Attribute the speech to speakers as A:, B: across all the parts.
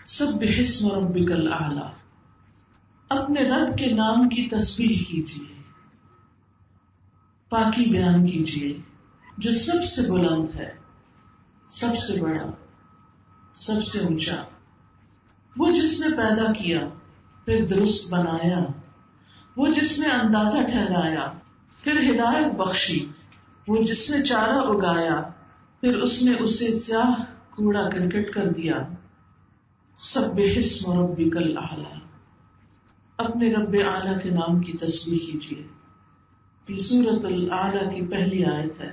A: سبح اسم ربک الاعلی، اپنے رب کے نام کی تسبیح کیجیے، پاکی بیان کیجیے، جو سب سے بلند ہے، سب سے بڑا، سب سے اونچا، وہ جس نے پیدا کیا پھر درست بنایا، وہ جس نے اندازہ ٹھہرایا پھر ہدایت بخشی، وہ جس نے چارہ اگایا پھر اس نے اسے سیاہ کوڑا کرکٹ کر دیا۔ سبح اسم ربک الاعلی، اپنے رب اعلیٰ کے نام کی تسبیح کیجیے۔ یہ سورۃ الاعلیٰ کی پہلی آیت ہے،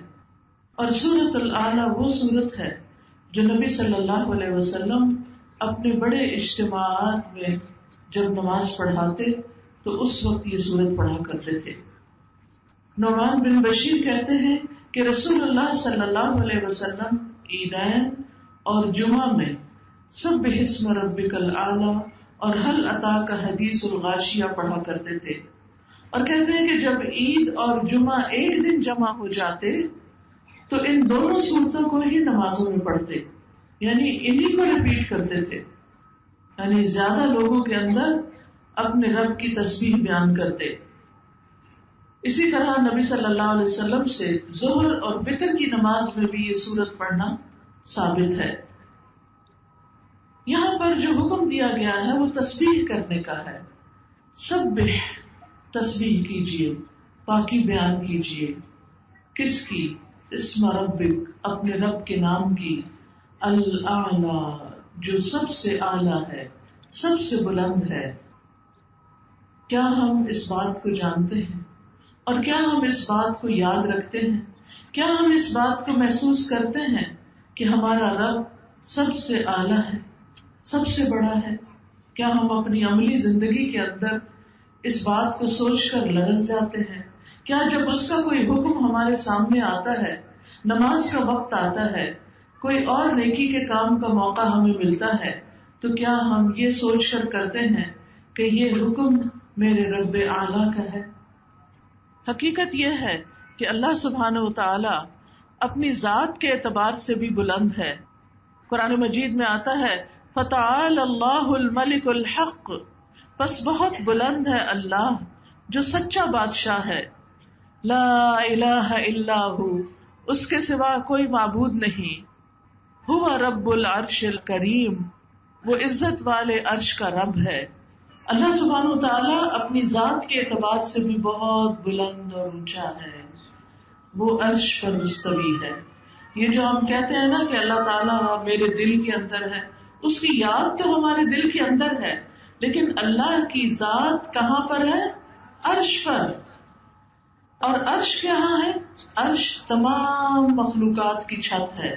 A: اور سورۃ الاعلیٰ وہ سورت ہے جو نبی صلی اللہ علیہ وسلم اپنے بڑے اجتماعات میں جب نماز پڑھاتے تو اس وقت یہ سورت پڑھا کرتے تھے۔ نعمان بن بشیر کہتے ہیں کہ رسول اللہ صلی اللہ علیہ وسلم عیدین اور جمعہ میں سبح اسم ربک الاعلی اور هل اتاک حدیث الغاشیہ پڑھا کرتے تھے، اور کہتے ہیں کہ جب عید اور جمعہ ایک دن جمع ہو جاتے تو ان دونوں صورتوں کو ہی نمازوں میں پڑھتے، یعنی انہی کو ریپیٹ کرتے تھے، یعنی زیادہ لوگوں کے اندر اپنے رب کی تسبیح بیان کرتے۔ اسی طرح نبی صلی اللہ علیہ وسلم سے ظہر اور وتر کی نماز میں بھی یہ سورت پڑھنا ثابت ہے۔ یہاں پر جو حکم دیا گیا ہے وہ تسبیح کرنے کا ہے۔ سبح، تسبیح کیجیے، پاکی بیان کیجیے، کس کی؟ اسم ربک، اپنے رب کے نام کی، الاعلی، جو سب سے اعلی ہے، سب سے بلند ہے۔ کیا ہم اس بات کو جانتے ہیں اور کیا ہم اس بات کو یاد رکھتے ہیں؟ کیا ہم اس بات کو محسوس کرتے ہیں کہ ہمارا رب سب سے اعلی ہے، سب سے بڑا ہے؟ کیا ہم اپنی عملی زندگی کے اندر اس بات کو سوچ کر لرز جاتے ہیں؟ کیا جب اس کا کوئی حکم ہمارے سامنے آتا ہے، نماز کا وقت آتا ہے، کوئی اور نیکی کے کام کا موقع ہمیں ملتا ہے، تو کیا ہم یہ سوچ کر کرتے ہیں کہ یہ حکم میرے رب اعلیٰ کا ہے؟ حقیقت یہ ہے کہ اللہ سبحانہ وتعالی اپنی ذات کے اعتبار سے بھی بلند ہے۔ قرآن مجید میں آتا ہے فَتَعَالَى اللَّهُ الْمَلِكُ الْحَقُّ، پس بہت بلند ہے اللہ جو سچا بادشاہ ہے، لا الہ الا ہو، اس کے سوا کوئی معبود نہیں، هو رب العرش الکریم، وہ عزت والے عرش کا رب ہے۔ اللہ سبحانہ وتعالی اپنی ذات کے اعتبار سے بھی بہت بلند اور اونچا ہے، وہ عرش پر مستوی ہے۔ یہ جو ہم کہتے ہیں نا کہ اللہ تعالیٰ میرے دل کے اندر ہے، اس کی یاد تو ہمارے دل کے اندر ہے، لیکن اللہ کی ذات کہاں پر ہے؟ عرش پر۔ اور عرش کہاں ہے؟ عرش تمام مخلوقات کی چھت ہے،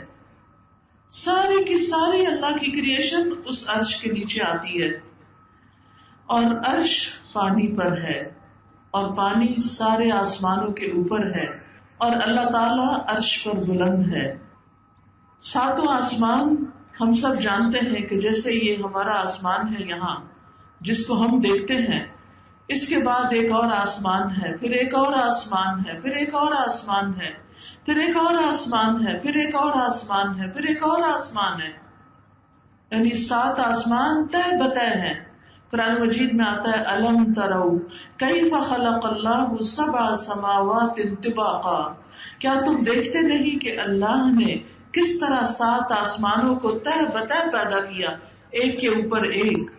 A: ساری کی ساری اللہ کی کریشن اس عرش کے نیچے آتی ہے، اور عرش پانی پر ہے، اور پانی سارے آسمانوں کے اوپر ہے، اور اللہ تعالیٰ عرش پر بلند ہے۔ ساتوں آسمان ہم سب جانتے ہیں کہ جیسے یہ ہمارا آسمان ہے یہاں جس کو ہم دیکھتے ہیں، اس کے بعد ایک اور آسمان ہے، پھر ایک اور آسمان ہے، پھر ایک اور آسمان ہے، پھر ایک اور آسمان ہے، پھر ایک اور آسمان ہے، پھر ایک اور آسمان ہے، یعنی 7 آسمان تہ بتہ ہیں۔ قرآن مجید میں آتا ہے الم تروا کیف خلق اللہ 7 سماوات طباقا، کیا تم دیکھتے نہیں کہ اللہ نے کس طرح 7 آسمانوں کو تہ بتہ پیدا کیا، ایک کے اوپر ایک۔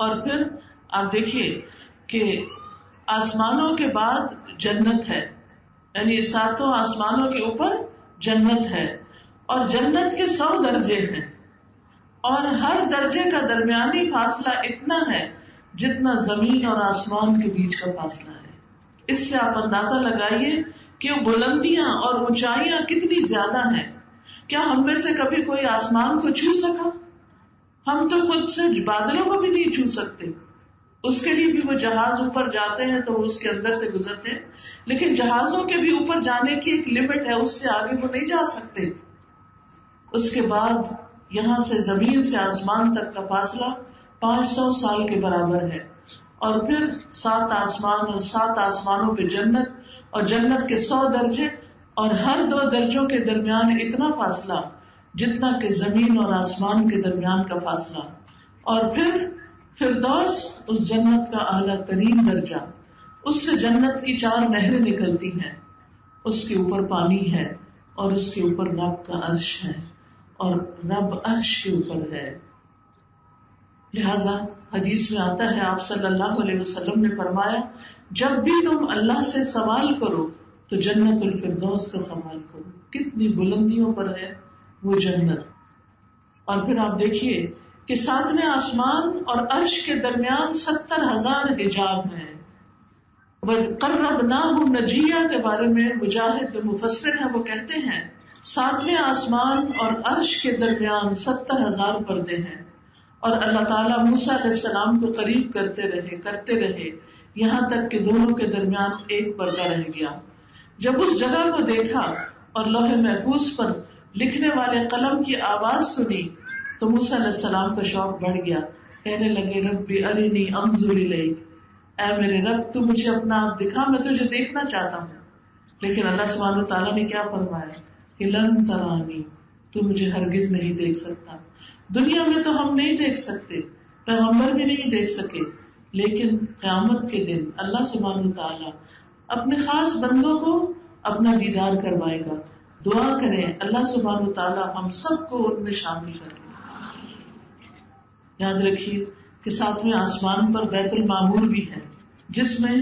A: اور پھر آپ دیکھیے کہ آسمانوں کے بعد جنت ہے، یعنی 7 آسمانوں کے اوپر جنت ہے، اور جنت کے 100 درجے ہیں، اور ہر درجے کا درمیانی فاصلہ اتنا ہے جتنا زمین اور آسمان کے بیچ کا فاصلہ ہے۔ اس سے آپ اندازہ لگائیے کہ بلندیاں اور اونچائیاں کتنی زیادہ ہیں۔ کیا ہم میں سے کبھی کوئی آسمان کو چھو سکا؟ ہم تو خود سے بادلوں کو بھی نہیں چھو سکتے، اس کے لیے بھی وہ جہاز اوپر جاتے ہیں تو وہ اس کے اندر سے گزرتے ہیں، لیکن جہازوں کے بھی اوپر جانے کی ایک لمٹ ہے، اس سے آگے وہ نہیں جا سکتے۔ اس کے بعد یہاں سے زمین سے آسمان تک کا فاصلہ 500 سال کے برابر ہے، اور پھر 7 آسمان اور 7 آسمانوں پہ جنت، اور جنت کے 100 درجے، اور ہر 2 درجوں کے درمیان اتنا فاصلہ جتنا کہ زمین اور آسمان کے درمیان کا فاصلہ. اور پھر فردوس اس جنت کا اعلیٰ ترین درجہ، اس سے جنت کی 4 نہریں نکلتی ہیں، اس کے اوپر پانی ہے اور اس کے اوپر رب کا عرش ہے اور رب عرش کے اوپر ہے. لہذا حدیث میں آتا ہے آپ صلی اللہ علیہ وسلم نے فرمایا جب بھی تم اللہ سے سوال کرو تو جنت الفردوس کا سوال کرو. کتنی بلندیوں پر ہے وہ جنت. اور پھر آپ دیکھیے کہ 7ویں آسمان اور عرش کے درمیان 70,000 حجاب ہیں. وَقَرَّبْنَاهُ نَجِيًّا کے بارے میں مجاہد جو مفسر ہیں وہ کہتے ہیں 7ویں آسمان اور عرش کے درمیان 70,000 پردے ہیں. اور اللہ تعالیٰ موسیٰ علیہ السلام کو قریب کرتے رہے یہاں تک کہ دونوں کے درمیان ایک پردہ رہ گیا. جب اس جگہ کو دیکھا اور لوح محفوظ پر لکھنے والے قلم کی آواز سنی تو موسیٰ علیہ السلام کا شوق بڑھ گیا. کہنے لگے رب ارنی انظر الیک، اے میرے رب تو مجھے اپنا آپ دکھا، میں تجھے دیکھنا چاہتا ہوں. لیکن اللہ سبحانہ وتعالیٰ نے کیا فرمایا کہ لن ترانی، تو مجھے ہرگز نہیں دیکھ سکتا. دنیا میں تو ہم نہیں دیکھ سکتے، پیغمبر بھی نہیں دیکھ سکے، لیکن قیامت کے دن اللہ سبحانہ وتعالیٰ اپنے خاص بندوں کو اپنا دیدار کروائے گا. دعا کریں اللہ سبحانہ وتعالیٰ ہم سب کو ان میں شامل کر لے. یاد رکھیے کہ 7ویں آسمان پر بیت المعمور بھی ہے جس میں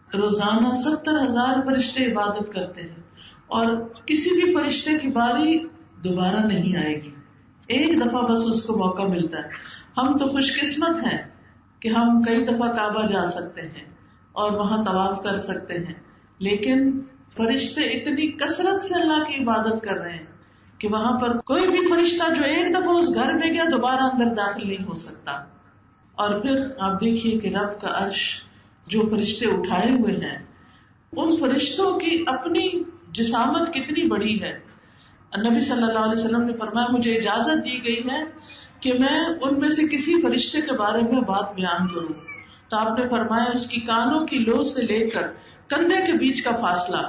A: روزانہ 70,000 فرشتے عبادت کرتے ہیں اور کسی بھی فرشتے کی باری دوبارہ نہیں آئے گی، ایک دفعہ بس اس کو موقع ملتا ہے. ہم تو خوش قسمت ہیں کہ ہم کئی دفعہ کعبہ جا سکتے ہیں اور وہاں طواف کر سکتے ہیں، لیکن فرشتے اتنی کثرت سے اللہ کی عبادت کر رہے ہیں کہ وہاں پر کوئی بھی فرشتہ جو ایک دفعہ اس گھر میں گیا دوبارہ اندر داخل نہیں ہو سکتا. اور پھر آپ دیکھیے کہ رب کا عرش جو فرشتے اٹھائے ہوئے ہیں ان فرشتوں کی اپنی جسامت کتنی بڑی ہے. نبی صلی اللہ علیہ وسلم نے فرمایا مجھے اجازت دی گئی ہے کہ میں ان میں سے کسی فرشتے کے بارے میں بات بیان کروں. تو آپ نے فرمایا اس کی کانوں کی لو سے لے کر کندھے کے بیچ کا فاصلہ،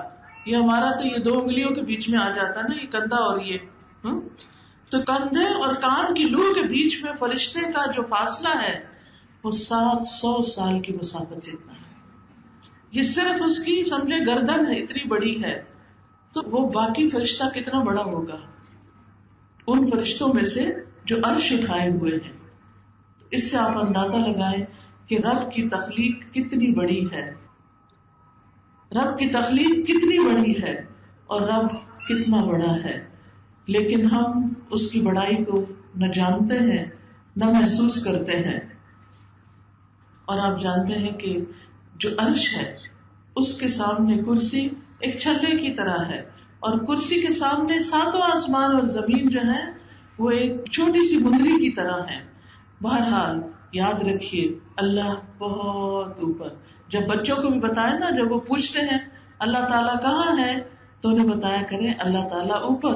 A: یہ ہمارا تو یہ 2 انگلیوں کے بیچ میں آ جاتا نا، یہ کندھا اور یہ تو کندھے اور کان کی لو کے بیچ میں فرشتے کا جو فاصلہ ہے وہ 700 سال کی مسافت جتنا ہے. یہ صرف اس کی سمجھے گردن ہے اتنی بڑی ہے، تو وہ باقی فرشتہ کتنا بڑا ہوگا ان فرشتوں میں سے جو عرش اٹھائے ہوئے ہیں. اس سے آپ اندازہ لگائیں کہ رب کی تخلیق کتنی بڑی ہے، رب کی تخلیق کتنی بڑی ہے اور رب کتنا بڑا ہے. لیکن ہم اس کی بڑائی کو نہ جانتے ہیں نہ محسوس کرتے ہیں. اور آپ جانتے ہیں کہ جو عرش ہے اس کے سامنے کرسی ایک چھلے کی طرح ہے اور کرسی کے سامنے 7 آسمان اور زمین جو ہے وہ ایک چھوٹی سی مندری کی طرح ہے. بہرحال یاد رکھیے اللہ بہت اوپر. جب بچوں کو بھی بتائے نا، جب وہ پوچھتے ہیں اللہ تعالیٰ کہاں ہے تو انہیں بتایا کریں اللہ تعالیٰ اوپر،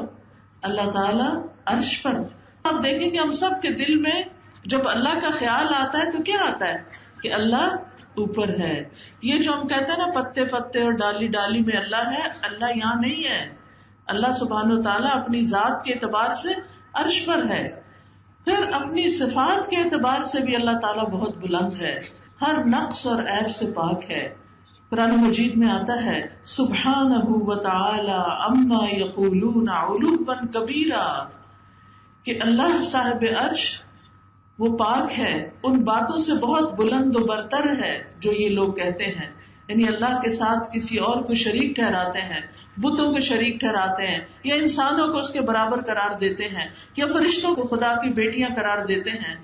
A: اللہ تعالیٰ عرش پر. آپ دیکھیں کہ ہم سب کے دل میں جب اللہ کا خیال آتا ہے تو کیا آتا ہے کہ اللہ اوپر ہے. یہ جو ہم کہتے ہیں نا پتے پتے اور ڈالی ڈالی میں اللہ ہے، اللہ یہاں نہیں ہے. اللہ سبحانہ و تعالیٰ اپنی ذات کے اعتبار سے عرش پر ہے، پھر اپنی صفات کے اعتبار سے بھی اللہ تعالیٰ بہت بلند ہے، ہر نقص اور عیب سے پاک ہے. قرآن مجید میں آتا ہے سبحانہ وتعالی عما یقولون علوا کبیرا، کہ اللہ صاحب عرش وہ پاک ہے ان باتوں سے بہت بلند و برتر ہے جو یہ لوگ کہتے ہیں. یعنی اللہ کے ساتھ کسی اور کو شریک ٹھہراتے ہیں، بتوں کو شریک ٹھہراتے ہیں، یا انسانوں کو اس کے برابر قرار دیتے ہیں، یا فرشتوں کو خدا کی بیٹیاں قرار دیتے ہیں.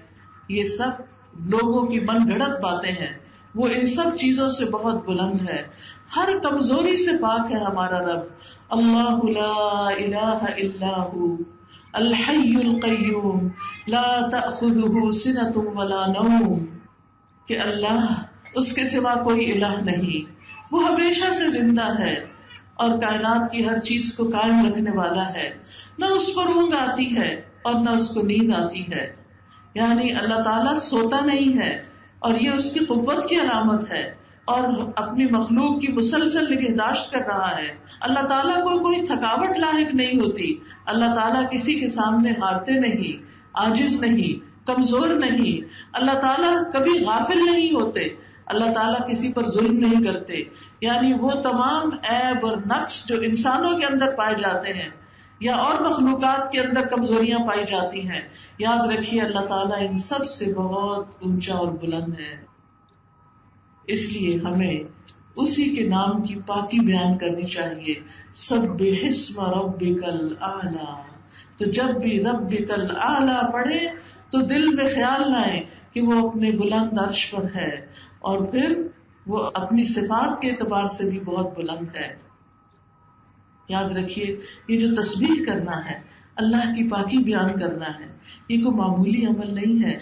A: یہ سب لوگوں کی من گھڑت باتیں ہیں. وہ ان سب چیزوں سے بہت بلند ہے، ہر کمزوری سے پاک ہے ہمارا رب. اللہ لا الہ الا ہو الحی القیوم لا تأخذہ سنۃ ولا نوم، کہ اللہ اس کے سوا کوئی الہ نہیں، وہ ہمیشہ سے زندہ ہے اور کائنات کی ہر چیز کو قائم رکھنے والا ہے. نہ اس پر اونگ آتی ہے اور نہ اس کو نیند آتی ہے. یعنی اللہ تعالیٰ سوتا نہیں ہے اور یہ اس کی قوت کی علامت ہے. اور اپنی مخلوق کی مسلسل نگہداشت کر رہا ہے. اللہ تعالیٰ کو کوئی تھکاوٹ لاحق نہیں ہوتی. اللہ تعالیٰ کسی کے سامنے ہارتے نہیں، عاجز نہیں، کمزور نہیں. اللہ تعالیٰ کبھی غافل نہیں ہوتے. اللہ تعالیٰ کسی پر ظلم نہیں کرتے. یعنی وہ تمام عیب اور نقص جو انسانوں کے اندر پائے جاتے ہیں یا اور مخلوقات کے اندر کمزوریاں پائی جاتی ہیں، یاد رکھیے اللہ تعالیٰ ان سب سے بہت اونچا اور بلند ہے. اس لیے ہمیں اسی کے نام کی پاکی بیان کرنی چاہیے. سبح اسم ربک الاعلی. تو جب بھی ربک الاعلی پڑھے تو دل میں خیال لائیں کہ وہ اپنے بلند عرش پر ہے اور پھر وہ اپنی صفات کے اعتبار سے بھی بہت بلند ہے. یاد رکھیے یہ جو تسبیح کرنا ہے، اللہ کی پاکی بیان کرنا ہے، یہ کوئی معمولی عمل نہیں ہے.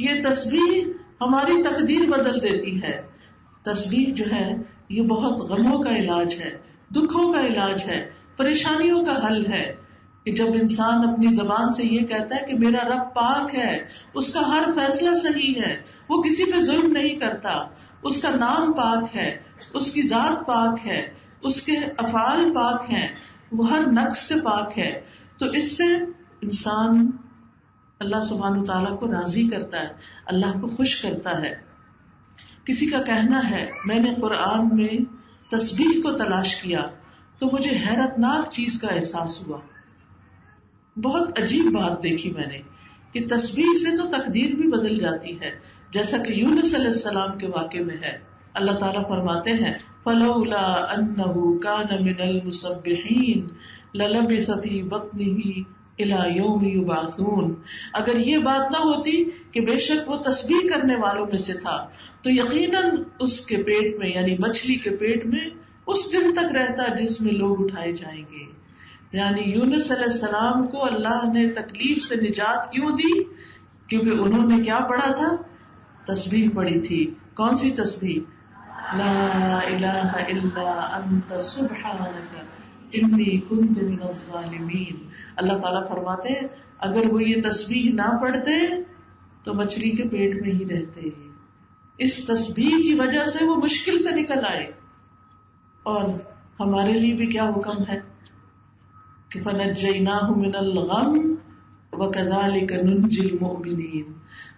A: یہ تسبیح ہماری تقدیر بدل دیتی ہے. تسبیح جو ہے یہ بہت غموں کا علاج ہے، دکھوں کا علاج ہے، پریشانیوں کا حل ہے. کہ جب انسان اپنی زبان سے یہ کہتا ہے کہ میرا رب پاک ہے، اس کا ہر فیصلہ صحیح ہے، وہ کسی پہ ظلم نہیں کرتا، اس کا نام پاک ہے، اس کی ذات پاک ہے، اس کے افعال پاک ہیں، وہ ہر نقص سے پاک ہے، تو اس سے انسان اللہ سبحانہ تعالیٰ کو راضی کرتا ہے، اللہ کو خوش کرتا ہے. کسی کا کہنا ہے میں نے قرآن میں تسبیح کو تلاش کیا تو مجھے حیرت ناک چیز کا احساس ہوا. بہت عجیب بات دیکھی میں نے کہ تسبیح سے تو تقدیر بھی بدل جاتی ہے، جیسا کہ یونس علیہ السلام کے واقعے میں ہے. اللہ تعالیٰ فرماتے ہیں فلولا انہ کان من المسبحین للبث فی بطنہ الی یوم یبعثون. اگر یہ بات نہ ہوتی کہ بے شک وہ تسبیح کرنے والوں میں سے تھا تو یقیناً اس کے پیٹ میں یعنی مچھلی کے پیٹ میں اس دن تک رہتا جس میں لوگ اٹھائے جائیں گے. یعنی یونس علیہ السلام کو اللہ نے تکلیف سے نجات کیوں دی؟ کیونکہ انہوں نے کیا پڑھا تھا؟ تسبیح پڑھی تھی. کون سی تسبیح؟ لا الہ الا انت سبحانک انی کنت من الظالمین. اللہ تعالیٰ فرماتے ہیں اگر وہ یہ تسبیح نہ پڑھتے تو مچھلی کے پیٹ میں ہی رہتے. اس تسبیح کی وجہ سے وہ مشکل سے نکل آئے. اور ہمارے لیے بھی کیا حکم ہے کہ فنجیناہ من الغم وکذالک ننجی المؤمنین.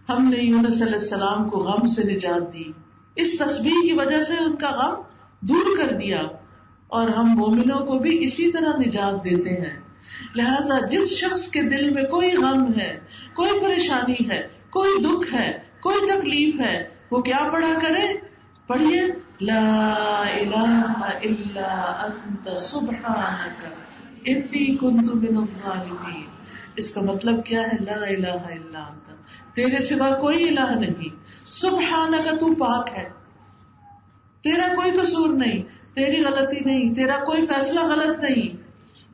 A: ہم نے یونس علیہ السلام کو غم سے نجات دی، اس تسبیح کی وجہ سے ان کا غم دور کر دیا، اور ہم مومنوں کو بھی اسی طرح نجات دیتے ہیں. لہذا جس شخص کے دل میں کوئی غم ہے، کوئی پریشانی ہے، کوئی دکھ ہے، کوئی تکلیف ہے، وہ کیا پڑھا کرے؟ پڑھیے لا الہ الا انت سبحانک انی کنت من الظالمین. اس کا مطلب کیا ہے؟ لا الہ الا انت، تیرے سوا کوئی الہ نہیں، سبحانک تو پاک ہے، تیرا کوئی قصور نہیں، تیری غلطی نہیں، تیرا کوئی فیصلہ غلط نہیں.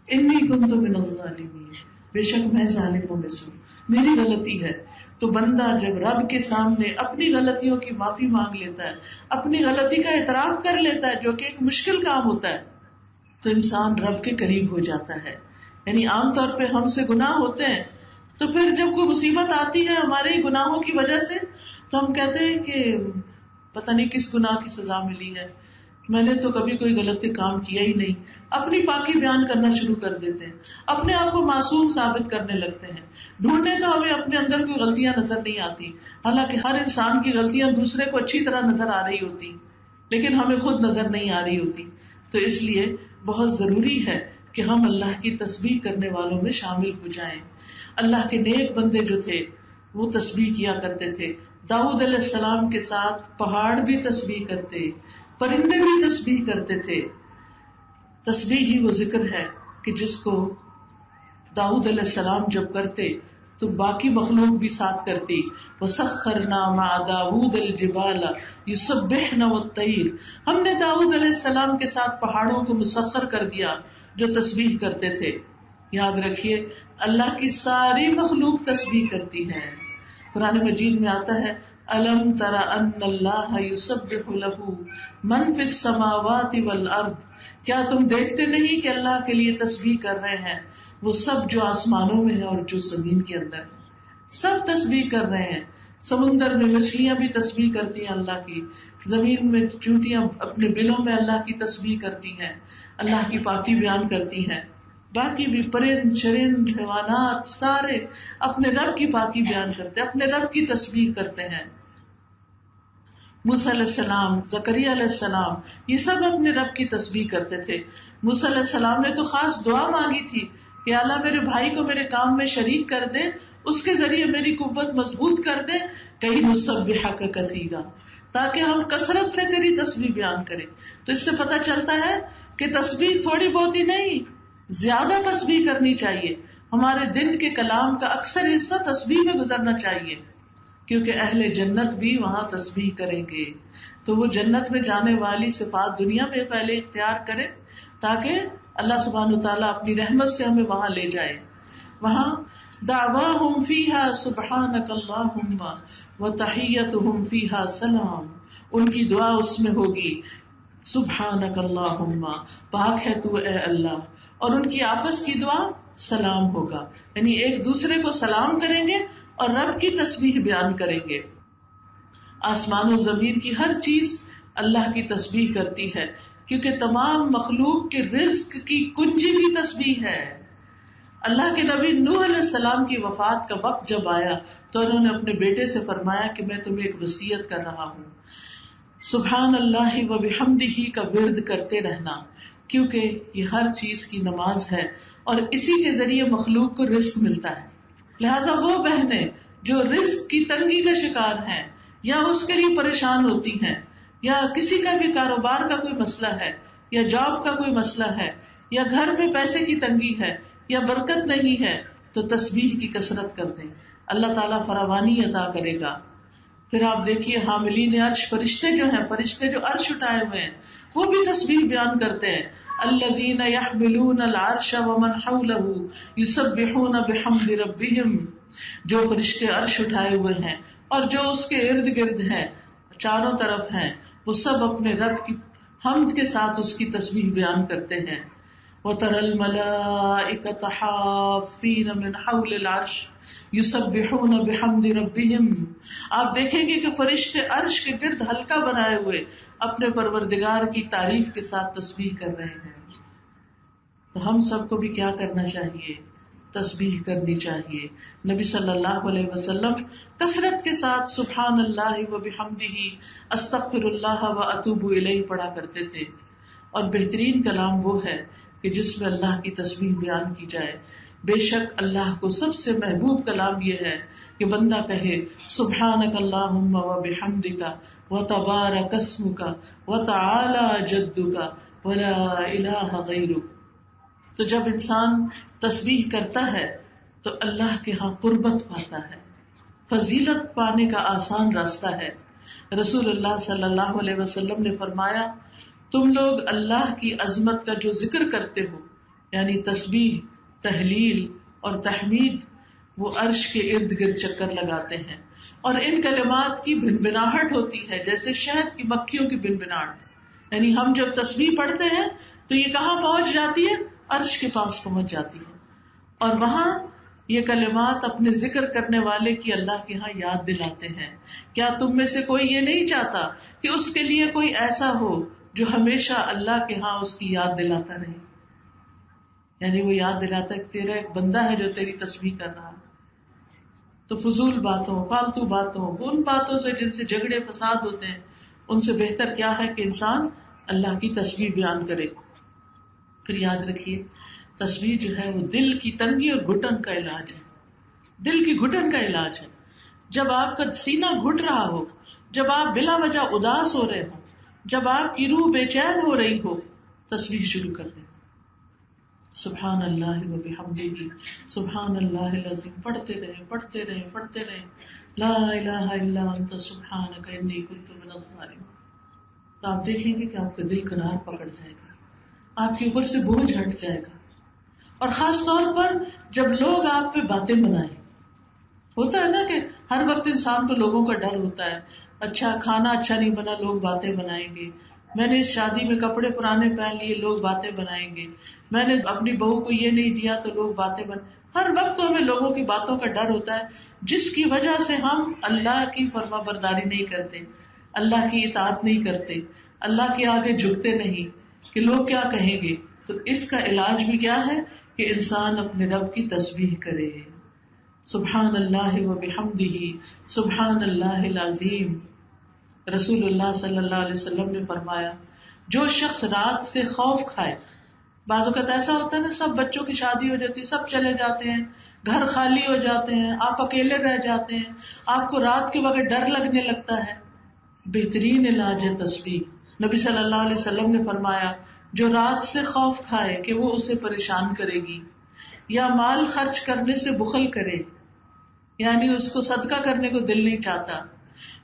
A: انی کنت من الظالمین، بے شک میں ظالموں میں سے ہوں، میری غلطی ہے. تو بندہ جب رب کے سامنے اپنی غلطیوں کی معافی مانگ لیتا ہے، اپنی غلطی کا اعتراف کر لیتا ہے، جو کہ ایک مشکل کام ہوتا ہے، تو انسان رب کے قریب ہو جاتا ہے. یعنی عام طور پہ ہم سے گناہ ہوتے ہیں تو پھر جب کوئی مصیبت آتی ہے ہمارے ہی گناہوں کی وجہ سے تو ہم کہتے ہیں کہ پتہ نہیں کس گناہ کی سزا ملی ہے، میں نے تو کبھی کوئی غلط کام کیا ہی نہیں. اپنی پاکی بیان کرنا شروع کر دیتے ہیں، اپنے آپ کو معصوم ثابت کرنے لگتے ہیں. ڈھونڈنے تو ہمیں اپنے اندر کوئی غلطیاں نظر نہیں آتی، حالانکہ ہر انسان کی غلطیاں دوسرے کو اچھی طرح نظر آ رہی ہوتی، لیکن ہمیں خود نظر نہیں آ رہی ہوتی. تو اس لیے بہت ضروری ہے کہ ہم اللہ کی تسبیح کرنے والوں میں شامل ہو جائیں. اللہ کے نیک بندے جو تھے وہ تسبیح کیا کرتے تھے. داؤد علیہ السلام کے ساتھ پہاڑ بھی تسبیح کرتے، پرندے بھی تسبیح کرتے تھے. تسبیح ہی وہ ذکر ہے کہ جس کو داؤد علیہ السلام جب کرتے تو باقی مخلوق بھی ساتھ کرتی. وَسَخَّرْنَا مَعَ دَاوُودَ الْجِبَالَ يُسَبِّحْنَ وَالطَّيْرَ. ہم نے داؤد علیہ السلام کے ساتھ پہاڑوں کو مسخر کر دیا جو تسبیح کرتے تھے. یاد رکھیے اللہ کی ساری مخلوق تسبیح کرتی ہے. قرآن مجید میں آتا ہے أَلَمْ تَرَ أَنَّ اللَّهَ يُسَبِّحُ لَهُ مَنْ فِي السَّمَاوَاتِ وَالْأَرْضِ. کیا تم دیکھتے نہیں کہ اللہ کے لیے تسبیح کر رہے ہیں وہ سب جو آسمانوں میں ہے اور جو زمین کے اندر ہے، سب تسبیح کر رہے ہیں. سمندر میں مچھلیاں بھی تسبیح کرتی ہیں اللہ کی، زمین میں چونٹیاں اپنے بلوں میں اللہ کی تسبیح کرتی ہیں، اللہ کی پاکی بیان کرتی ہیں، باقی بھی پرند چرند حیوانات سارے اپنے رب کی پاکی بیان کرتے ہیں، اپنے رب کی تسبیح کرتے ہیں۔ موسیٰ علیہ السلام، زکریا علیہ السلام، یہ سب اپنے رب کی تسبیح کرتے تھے۔ موسیٰ علیہ السلام نے تو خاص دعا مانگی تھی کہ اللہ میرے بھائی کو میرے کام میں شریک کر دے، اس کے ذریعے میری قوت مضبوط کر دے، کہیں نسبحک کثیرا، تاکہ ہم کثرت سے تیری تسبیح بیان کریں۔ تو اس سے پتہ چلتا ہے کہ تسبیح تھوڑی بہت ہی نہیں، زیادہ تسبیح کرنی چاہیے۔ ہمارے دن کے کلام کا اکثر حصہ تسبیح میں گزرنا چاہیے، کیونکہ اہل جنت بھی وہاں تسبیح کریں گے، تو وہ جنت میں جانے والی صفات دنیا میں پہلے اختیار کریں تاکہ اللہ سبحانہ وتعالیٰ اپنی رحمت سے ہمیں وہاں لے جائے۔ وہاں دعواہم فیہا سبحانک اللہم وتحیتہم فیہا سلام، ان کی دعا اس میں ہوگی سبحانک اللہم، پاک ہے تو اے اللہ، اور ان کی آپس کی دعا سلام ہوگا، یعنی ایک دوسرے کو سلام کریں گے اور رب کی تسبیح بیان کریں گے۔ آسمان و زمین کی ہر چیز اللہ کی تسبیح کرتی ہے، کیونکہ تمام مخلوق کے رزق کی کنجی بھی تسبیح ہے۔ اللہ کے نبی نوح علیہ السلام کی وفات کا وقت جب آیا تو انہوں نے اپنے بیٹے سے فرمایا کہ میں تمہیں ایک وصیت کر رہا ہوں، سبحان اللہ و بحمدہ کا ورد کرتے رہنا، کیونکہ یہ ہر چیز کی نماز ہے اور اسی کے ذریعے مخلوق کو رزق ملتا ہے۔ لہٰذا وہ بہنیں جو رزق کی تنگی کا شکار ہیں یا اس کے لیے پریشان ہوتی ہیں، یا کسی کا بھی کاروبار کا کوئی مسئلہ ہے، یا جاب کا کوئی مسئلہ ہے، یا گھر میں پیسے کی تنگی ہے، یا برکت نہیں ہے، تو تسبیح کی کثرت کر دیں، اللہ تعالیٰ فراوانی عطا کرے گا۔ پھر آپ دیکھیے حاملین عرش فرشتے جو ہیں، فرشتے جو عرش اٹھائے ہوئے ہیں، وہ بھی تسبیح بیان کرتے ہیں، الذین یحملون العرش ومن حولہ یسبحون بحمد ربہم، جو فرشتے عرش اٹھائے ہوئے ہیں اور جو اس کے ارد گرد ہیں، چاروں طرف ہیں، وہ سب اپنے رب کی حمد کے ساتھ اس کی تسبیح بیان کرتے ہیں۔ وَتَرَى الْمَلَائِكَةَ حَافِّينَ مِنْ حَوْلِ الْعَرْشِ يُسَبِّحُونَ بِحَمْدِ رَبِّهِمْ، آپ دیکھیں گے کہ فرشتے عرش کے گرد حلقہ بنائے ہوئے اپنے پروردگار کی تعریف کے ساتھ تسبیح کر رہے ہیں۔ تو ہم سب کو بھی کیا کرنا چاہیے؟ تسبیح کرنی چاہیے۔ نبی صلی اللہ علیہ وسلم کثرت کے ساتھ سبحان اللہ و بحمدہ، استغفر اللہ و اتوب الیہ پڑھا کرتے تھے، اور بہترین کلام وہ ہے کہ جس میں اللہ کی تسبیح بیان کی جائے۔ بے شک اللہ کو سب سے محبوب کلام یہ ہے کہ بندہ کہے سبحانک اللہم و بحمدک و تبارک اسمک و تعالی جدک ولا الہ غیرک۔ تو جب انسان تسبیح کرتا ہے تو اللہ کے ہاں قربت پاتا ہے، فضیلت پانے کا آسان راستہ ہے۔ رسول اللہ صلی اللہ علیہ وسلم نے فرمایا، تم لوگ اللہ کی عظمت کا جو ذکر کرتے ہو، یعنی تسبیح، تحلیل اور تحمید، وہ عرش کے ارد گرد چکر لگاتے ہیں، اور ان کلمات کی بھنبھناہٹ ہوتی ہے جیسے شہد کی مکھیوں کی بھنبھناہٹ، یعنی ہم جب تسبیح پڑھتے ہیں تو یہ کہاں پہنچ جاتی ہے؟ عرش کے پاس پہنچ جاتی ہے، اور وہاں یہ کلمات اپنے ذکر کرنے والے کی اللہ کے ہاں یاد دلاتے ہیں۔ کیا تم میں سے کوئی یہ نہیں چاہتا کہ اس کے لیے کوئی ایسا ہو جو ہمیشہ اللہ کے ہاں اس کی یاد دلاتا رہے؟ یعنی وہ یاد دلاتا ہے کہ تیرا ایک بندہ ہے جو تیری تسبیح کر رہا ہے۔ تو فضول باتوں، فالتو باتوں، ان باتوں سے جن سے جھگڑے فساد ہوتے ہیں، ان سے بہتر کیا ہے کہ انسان اللہ کی تسبیح بیان کرے۔ پھر یاد رکھیے، تسبیح جو ہے وہ دل کی تنگی اور گھٹن کا علاج ہے، دل کی گھٹن کا علاج ہے۔ جب آپ کا سینہ گھٹ رہا ہو، جب آپ بلا وجہ اداس ہو رہے ہوں، جب آپ کی روح بے چین ہو رہی ہو، تسبیح شروع کر دیں، سبحان اللہ و بحمدہ، سبحان اللہ العظیم، پڑھتے رہے پڑھتے رہے پڑھتے رہے، لا الہ الا انت سبحانک انی کنت من الظالمین۔ تو آپ دیکھیں گے کہ آپ کا دل قرار پکڑ جائے گا، آپ کے اوپر سے بوجھ ہٹ جائے گا۔ اور خاص طور پر جب لوگ آپ پہ باتیں بنائیں، ہوتا ہے نا کہ ہر وقت انسان کو لوگوں کا ڈر ہوتا ہے، اچھا کھانا اچھا نہیں بنا، لوگ باتیں بنائیں گے، میں نے اس شادی میں کپڑے پرانے پہن لیے، لوگ باتیں بنائیں گے، میں نے اپنی بہو کو یہ نہیں دیا تو لوگ باتیں ہر وقت ہمیں لوگوں کی باتوں کا ڈر ہوتا ہے جس کی وجہ سے ہم اللہ کی فرما برداری نہیں کرتے، اللہ کی اطاعت نہیں کرتے، اللہ کے آگے جھکتے نہیں کہ لوگ کیا کہیں گے. تو اس کا علاج بھی کیا ہے کہ انسان اپنے رب کی تسبیح کرے. سبحان اللہ و بحمدہ سبحان اللہ العظیم. رسول اللہ صلی اللہ علیہ وسلم نے فرمایا جو شخص رات سے خوف کھائے، بعض اوقات ایسا ہوتا ہے نا، سب بچوں کی شادی ہو جاتی ہے، سب چلے جاتے ہیں، گھر خالی ہو جاتے ہیں، آپ اکیلے رہ جاتے ہیں، آپ کو رات کے وقت ڈر لگنے لگتا ہے. بہترین علاج ہے تسبیح. نبی صلی اللہ علیہ وسلم نے فرمایا جو رات سے خوف کھائے کہ وہ اسے پریشان کرے گی، یا مال خرچ کرنے سے بخل کرے، یعنی اس کو صدقہ کرنے کو دل نہیں چاہتا،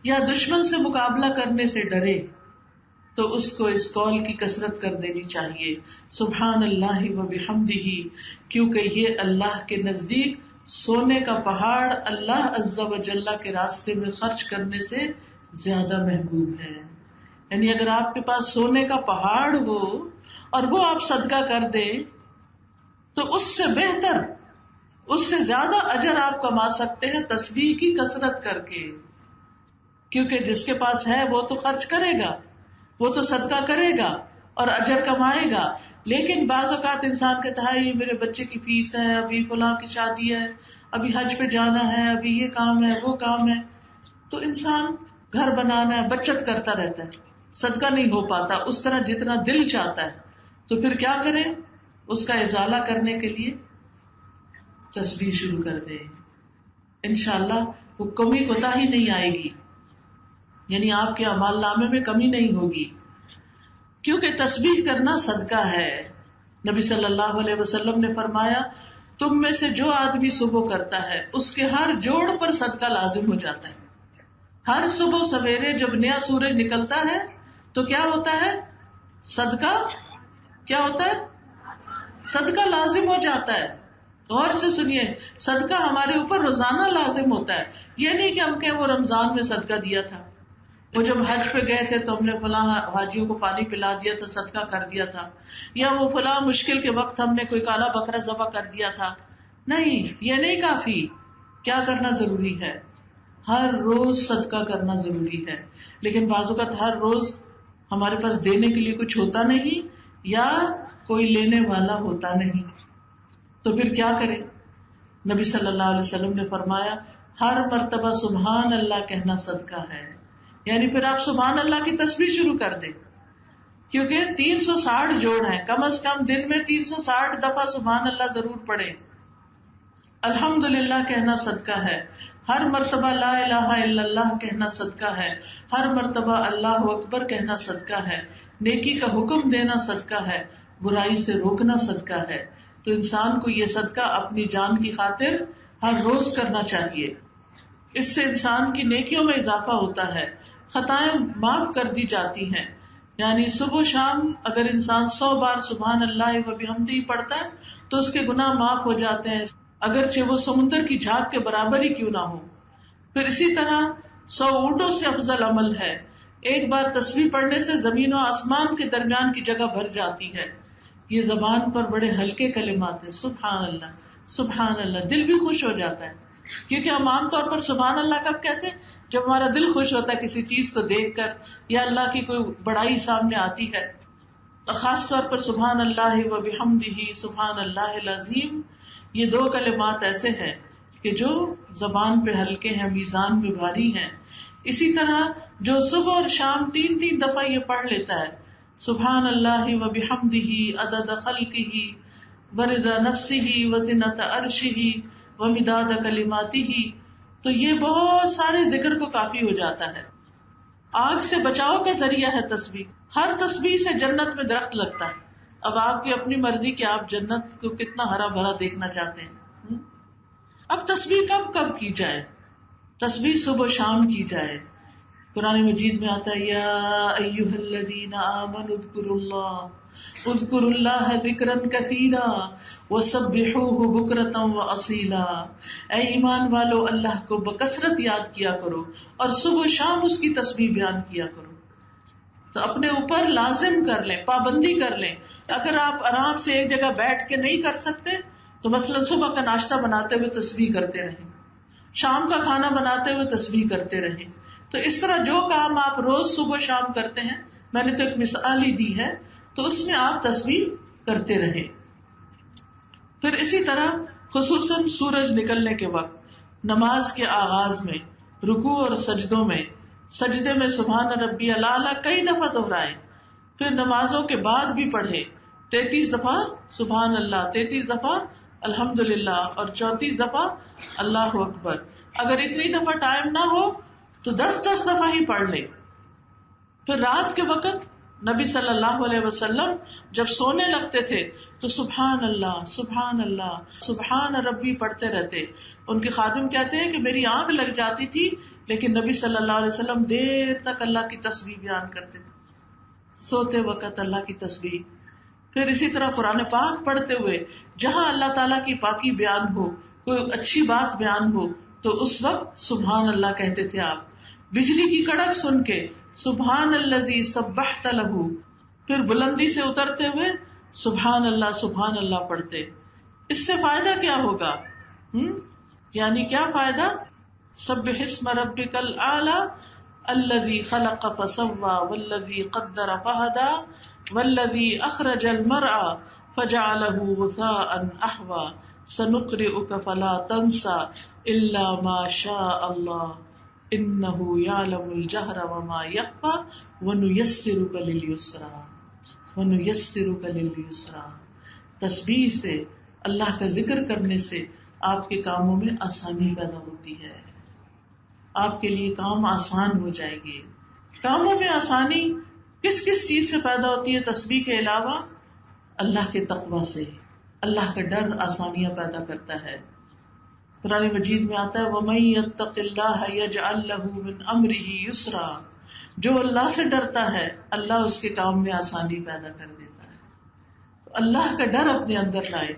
A: یا دشمن سے مقابلہ کرنے سے ڈرے، تو اس کو اس قول کی کثرت کر دینی چاہیے سبحان اللہ و بحمدہ، کیونکہ یہ اللہ کے نزدیک سونے کا پہاڑ اللہ عز و جل کے راستے میں خرچ کرنے سے زیادہ محبوب ہے. یعنی اگر آپ کے پاس سونے کا پہاڑ ہو اور وہ آپ صدقہ کر دیں تو اس سے بہتر، اس سے زیادہ اجر آپ کما سکتے ہیں تسبیح کی کثرت کر کے. کیونکہ جس کے پاس ہے وہ تو خرچ کرے گا، وہ تو صدقہ کرے گا اور اجر کمائے گا. لیکن بعض اوقات انسان کہتا ہے یہ میرے بچے کی فیس ہے، ابھی فلاں کی شادی ہے، ابھی حج پہ جانا ہے، ابھی یہ کام ہے وہ کام ہے. تو انسان گھر بنانا ہے، بچت کرتا رہتا ہے، صدقہ نہیں ہو پاتا اس طرح جتنا دل چاہتا ہے. تو پھر کیا کریں؟ اس کا ازالہ کرنے کے لیے تسبیح شروع کر دیں. انشاءاللہ وہ کمی کوتاہی نہیں آئے گی، یعنی آپ کے اعمال نامے میں کمی نہیں ہوگی، کیونکہ تسبیح کرنا صدقہ ہے. نبی صلی اللہ علیہ وسلم نے فرمایا تم میں سے جو آدمی صبح کرتا ہے اس کے ہر جوڑ پر صدقہ لازم ہو جاتا ہے. ہر صبح سویرے جب نیا سورج نکلتا ہے تو کیا ہوتا ہے؟ صدقہ کیا ہوتا ہے؟ صدقہ لازم ہو جاتا ہے. غور سے سنیے، صدقہ ہمارے اوپر روزانہ لازم ہوتا ہے. یہ نہیں کہ ہم کہیں وہ رمضان میں صدقہ دیا تھا، وہ جب حج پہ گئے تھے تو ہم نے فلاں حاجیوں کو پانی پلا دیا تھا، صدقہ کر دیا تھا، یا وہ فلاں مشکل کے وقت ہم نے کوئی کالا بکرا ذبح کر دیا تھا. نہیں، یہ نہیں کافی. کیا کرنا ضروری ہے؟ ہر روز صدقہ کرنا ضروری ہے. لیکن بعض اوقات ہر روز ہمارے پاس دینے کے لیے کچھ ہوتا نہیں یا کوئی لینے والا ہوتا نہیں، تو پھر کیا کریں؟ نبی صلی اللہ علیہ وسلم نے فرمایا ہر مرتبہ سبحان اللہ کہنا صدقہ ہے. یعنی پھر آپ سبحان اللہ کی تسبیح شروع کر دیں، کیونکہ 360 جوڑ ہیں، کم از کم دن میں 360 دفعہ سبحان اللہ ضرور پڑھیں. الحمدللہ کہنا صدقہ ہے، ہر مرتبہ لا الہ الا اللہ کہنا صدقہ ہے، ہر مرتبہ اللہ اکبر کہنا صدقہ ہے، نیکی کا حکم دینا صدقہ ہے، برائی سے روکنا صدقہ ہے. تو انسان کو یہ صدقہ اپنی جان کی خاطر ہر روز کرنا چاہیے. اس سے انسان کی نیکیوں میں اضافہ ہوتا ہے، خطائیں معاف کر دی جاتی ہیں. یعنی صبح شام اگر انسان 100 بار سبحان اللہ و بحمدہ پڑھتا ہے تو اس کے گناہ معاف ہو جاتے ہیں، اگرچہ وہ سمندر کی جھاگ کے برابر ہی کیوں نہ ہو. پھر اسی طرح 100 اونٹوں سے افضل عمل ہے. ایک بار تسبیح پڑھنے سے زمین و آسمان کے درمیان کی جگہ بھر جاتی ہے. یہ زبان پر بڑے ہلکے کلمات ہیں، سبحان اللہ سبحان اللہ، دل بھی خوش ہو جاتا ہے. کیونکہ ہم عام طور پر سبحان اللہ کب کہتے ہیں؟ جب ہمارا دل خوش ہوتا ہے کسی چیز کو دیکھ کر یا اللہ کی کوئی بڑائی سامنے آتی ہے. خاص طور پر سبحان اللہ و بحمدہ سبحان اللہ العظیم، یہ 2 کلمات ایسے ہیں کہ جو زبان پہ ہلکے ہیں، میزان میں بھاری ہیں. اسی طرح جو صبح اور شام 3 دفعہ یہ پڑھ لیتا ہے سبحان اللہ و بحمدہ عدد خلقہ ورضا نفسہ وزنۃ عرشہ ومداد کلماتہ، تو یہ بہت سارے ذکر کو کافی ہو جاتا ہے. آگ سے بچاؤ کا ذریعہ ہے تسبیح. ہر تسبیح سے جنت میں درخت لگتا ہے. اب آپ کی اپنی مرضی کہ آپ جنت کو کتنا ہرا بھرا دیکھنا چاہتے ہیں. اب تسبیح کب کب کی جائے؟ تسبیح صبح شام کی جائے. قرآن مجید میں آتا ہے یا ایھا الذین آمنوا اذکروا اللہ ذکرا کثیرا وسبحوہ بکرۃ واصیلا. اے ایمان والو، اللہ کو بکثرت یاد کیا کرو اور صبح شام اس کی تسبیح بیان کیا کرو. تو اپنے اوپر لازم کر لیں، پابندی کر لیں. اگر آپ آرام سے ایک جگہ بیٹھ کے نہیں کر سکتے تو مثلا صبح کا ناشتہ بناتے ہوئے تسبیح کرتے رہیں، شام کا کھانا بناتے ہوئے تسبیح کرتے رہیں. تو اس طرح جو کام آپ روز صبح شام کرتے ہیں، میں نے تو ایک مثال ہی دی ہے، تو اس میں آپ تسبیح کرتے رہیں. پھر اسی طرح خصوصاً سورج نکلنے کے وقت نماز کے آغاز میں رکوع اور سجدوں میں، سجدے میں سبحان ربی الاعلیٰ کئی دفعہ دہرائیں، پھر نمازوں کے بعد بھی پڑھیں 33 دفعہ سبحان اللہ، 33 دفعہ الحمدللہ اور 34 دفعہ اللہ اکبر. اگر اتنی دفعہ ٹائم نہ ہو تو 10 دفعہ ہی پڑھ لیں. پھر رات کے وقت نبی صلی اللہ علیہ وسلم جب سونے لگتے تھے تو سبحان اللہ سبحان اللہ سبحان ربی پڑھتے رہتے. ان کے خادم کہتے ہیں کہ میری آنکھ لگ جاتی تھی، لیکن نبی صلی اللہ علیہ وسلم دیر تک اللہ کی تسبیح بیان کرتے تھے، سوتے وقت اللہ کی تسبیح. پھر اسی طرح قرآن پاک پڑھتے ہوئے جہاں اللہ تعالیٰ کی پاکی بیان ہو، کوئی اچھی بات بیان ہو، تو اس وقت سبحان اللہ کہتے تھے آپ. بجلی کی کڑک سن کے سبحان الذی سبحت لہ، پھر بلندی سے اترتے ہوئے سبحان اللہ پڑھتے. اس سے فائدہ کیا ہوگا؟ یعنی کیا فائدہ؟ سبح اسم ربک الاعلی الذی خلق فسوی والذی قدر فہدی والذی اخرج المرعى فجعلہ غثاء احوی سنقرئک فلا تنسى الا ما شاء اللہ انہ یعلم الجہر وما یخفی ونیسرک للیسرا. تسبیح سے، اللہ کا ذکر کرنے سے آپ کے کاموں میں آسانی پیدا ہوتی ہے، آپ کے لیے کام آسان ہو جائیں گے. کاموں میں آسانی کس کس چیز سے پیدا ہوتی ہے تسبیح کے علاوہ؟ اللہ کے تقوی سے. اللہ کا ڈر آسانیاں پیدا کرتا ہے. قرآن مجید میں آتا ہے وَمَن يَتَّقِ اللَّهَ يَجْعَل لَّهُ مِنْ أَمْرِهِ يُسْرًا. جو اللہ سے ڈرتا ہے اللہ اس کے کام میں آسانی پیدا کر دیتا ہے. تو اللہ کا ڈر اپنے اندر لائے.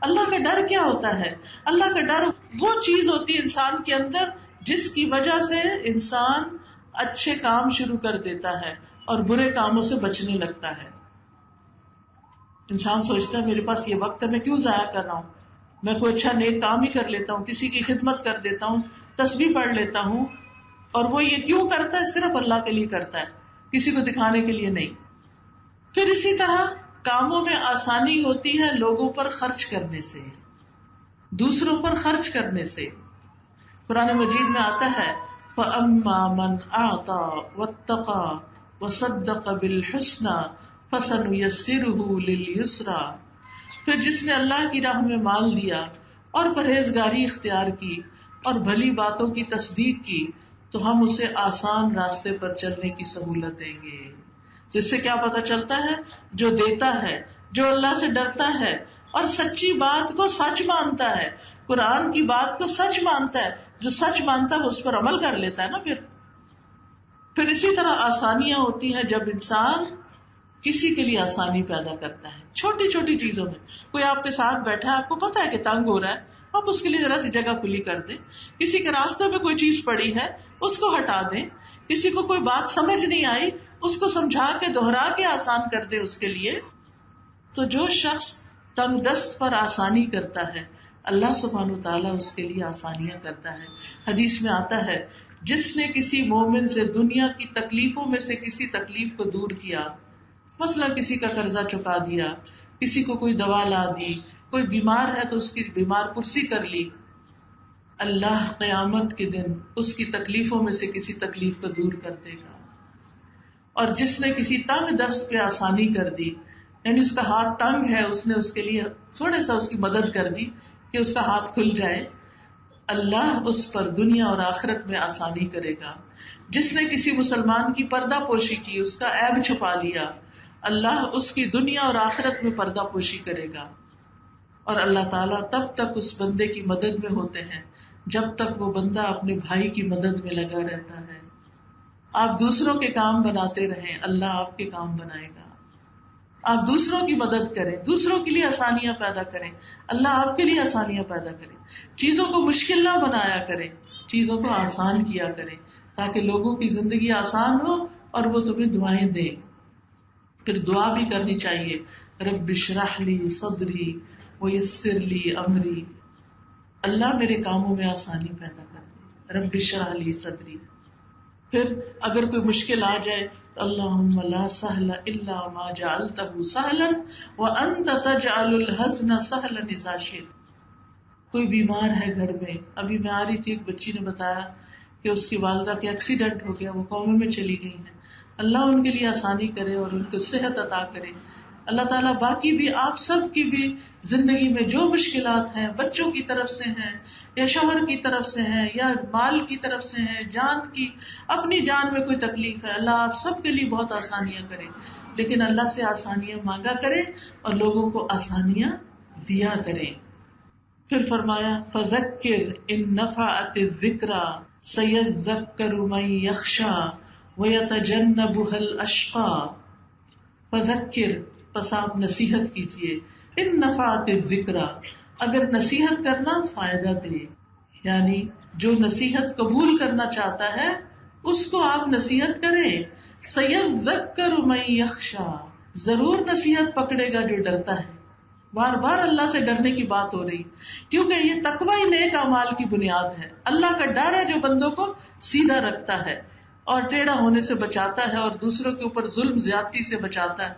A: اللہ کا ڈر کیا ہوتا ہے؟ اللہ کا ڈر وہ چیز ہوتی ہے انسان کے اندر جس کی وجہ سے انسان اچھے کام شروع کر دیتا ہے اور برے کاموں سے بچنے لگتا ہے. انسان سوچتا ہے میرے پاس یہ وقت ہے، میں کیوں ضائع کر رہا ہوں، میں کوئی اچھا نیک کام ہی کر لیتا ہوں، کسی کی خدمت کر دیتا ہوں، تسبیح پڑھ لیتا ہوں. اور وہ یہ کیوں کرتا ہے؟ صرف اللہ کے لیے کرتا ہے، کسی کو دکھانے کے لیے نہیں. پھر اسی طرح کاموں میں آسانی ہوتی ہے لوگوں پر خرچ کرنے سے، دوسروں پر خرچ کرنے سے. قرآن مجید میں آتا ہے فَأَمَّا مَنْ أَعْطَى وَاتَّقَى وَصَدَّقَ بِالْحُسْنَى فَسَنُيَسِّرُهُ لِلْيُسْرَى. پھر جس نے اللہ کی راہ میں مال دیا اور پرہیزگاری اختیار کی اور بھلی باتوں کی تصدیق کی تو ہم اسے آسان راستے پر چلنے کی سہولت دیں گے. جس سے کیا پتہ چلتا ہے؟ جو دیتا ہے، جو اللہ سے ڈرتا ہے اور سچی بات کو سچ مانتا ہے، قرآن کی بات کو سچ مانتا ہے، جو سچ مانتا ہے اس پر عمل کر لیتا ہے نا. پھر اسی طرح آسانیاں ہوتی ہیں جب انسان کسی کے لیے آسانی پیدا کرتا ہے چھوٹی چھوٹی چیزوں میں. کوئی آپ کے ساتھ بیٹھا ہے، آپ کو پتا ہے کہ تنگ ہو رہا ہے، آپ اس کے لیے ذرا سی جگہ کھلی کر دیں. کسی کے راستے میں کوئی چیز پڑی ہے اس کو ہٹا دیں. کسی کو کوئی بات سمجھ نہیں آئی اس کو سمجھا کے دہرا کے آسان کر دیں اس کے لیے. تو جو شخص تنگ دست پر آسانی کرتا ہے اللہ سبحانہ وتعالیٰ اس کے لیے آسانیاں کرتا ہے. حدیث میں آتا ہے جس نے کسی مومن سے دنیا کی تکلیفوں میں سے کسی تکلیف کو دور کیا، مثلا کسی کا قرضہ چکا دیا، کسی کو کوئی دوا لا دی، کوئی بیمار ہے تو اس کی بیمار پرسی کر لی، اللہ قیامت کے دن اس کی تکلیفوں میں سے کسی تکلیف کو دور کر دے گا. اور جس نے کسی تنگ دست پہ آسانی کر دی، یعنی اس کا ہاتھ تنگ ہے، اس نے اس کے لیے تھوڑا سا اس کی مدد کر دی کہ اس کا ہاتھ کھل جائے، اللہ اس پر دنیا اور آخرت میں آسانی کرے گا. جس نے کسی مسلمان کی پردہ پوشی کی، اس کا عیب چھپا لیا، اللہ اس کی دنیا اور آخرت میں پردہ پوشی کرے گا. اور اللہ تعالیٰ تب تک اس بندے کی مدد میں ہوتے ہیں جب تک وہ بندہ اپنے بھائی کی مدد میں لگا رہتا ہے. آپ دوسروں کے کام بناتے رہیں، اللہ آپ کے کام بنائے گا. آپ دوسروں کی مدد کریں، دوسروں کے لیے آسانیاں پیدا کریں، اللہ آپ کے لیے آسانیاں پیدا کریں. چیزوں کو مشکل نہ بنایا کریں، چیزوں کو آسان کیا کریں تاکہ لوگوں کی زندگی آسان ہو اور وہ تمہیں دعائیں دیں. پھر دعا بھی کرنی چاہیے، رب اشرح لی صدری ویسر لی امری، اللہ میرے کاموں میں آسانی پیدا کر دے، رب اشرح لی صدری. پھر اگر کوئی مشکل آ جائے تو اللہم لا سہل الا ما جعلتہ سہلا وانت تجعل الحزن سہلا اذا شئت. کوئی بیمار ہے گھر میں، ابھی میں آ رہی تھی، ایک بچی نے بتایا کہ اس کی والدہ کے ایکسیڈنٹ ہو گیا، وہ کومے میں چلی گئی ہیں. اللہ ان کے لیے آسانی کرے اور ان کو صحت عطا کرے. اللہ تعالیٰ باقی بھی آپ سب کی بھی زندگی میں جو مشکلات ہیں، بچوں کی طرف سے ہیں یا شوہر کی طرف سے ہیں یا مال کی طرف سے ہیں، جان کی، اپنی جان میں کوئی تکلیف ہے، اللہ آپ سب کے لیے بہت آسانیاں کرے. لیکن اللہ سے آسانیاں مانگا کرے اور لوگوں کو آسانیاں دیا کرے. پھر فرمایا فذکر ان نفعت الذکری سیذکر من یخشی ویتجنبها الاشقی. فذکر، پس آپ نصیحت کیجیے، ان نفعت الذکری، اگر نصیحت کرنا فائدہ دے، یعنی جو نصیحت قبول کرنا چاہتا ہے اس کو آپ نصیحت کریں. سیذکر من یخشی، ضرور نصیحت پکڑے گا جو ڈرتا ہے. بار بار اللہ سے ڈرنے کی بات ہو رہی، کیونکہ یہ تقوی ہی نیک اعمال کی بنیاد ہے. اللہ کا ڈر ہے جو بندوں کو سیدھا رکھتا ہے اور ٹیڑھا ہونے سے بچاتا ہے اور دوسروں کے اوپر ظلم زیادتی سے بچاتا ہے.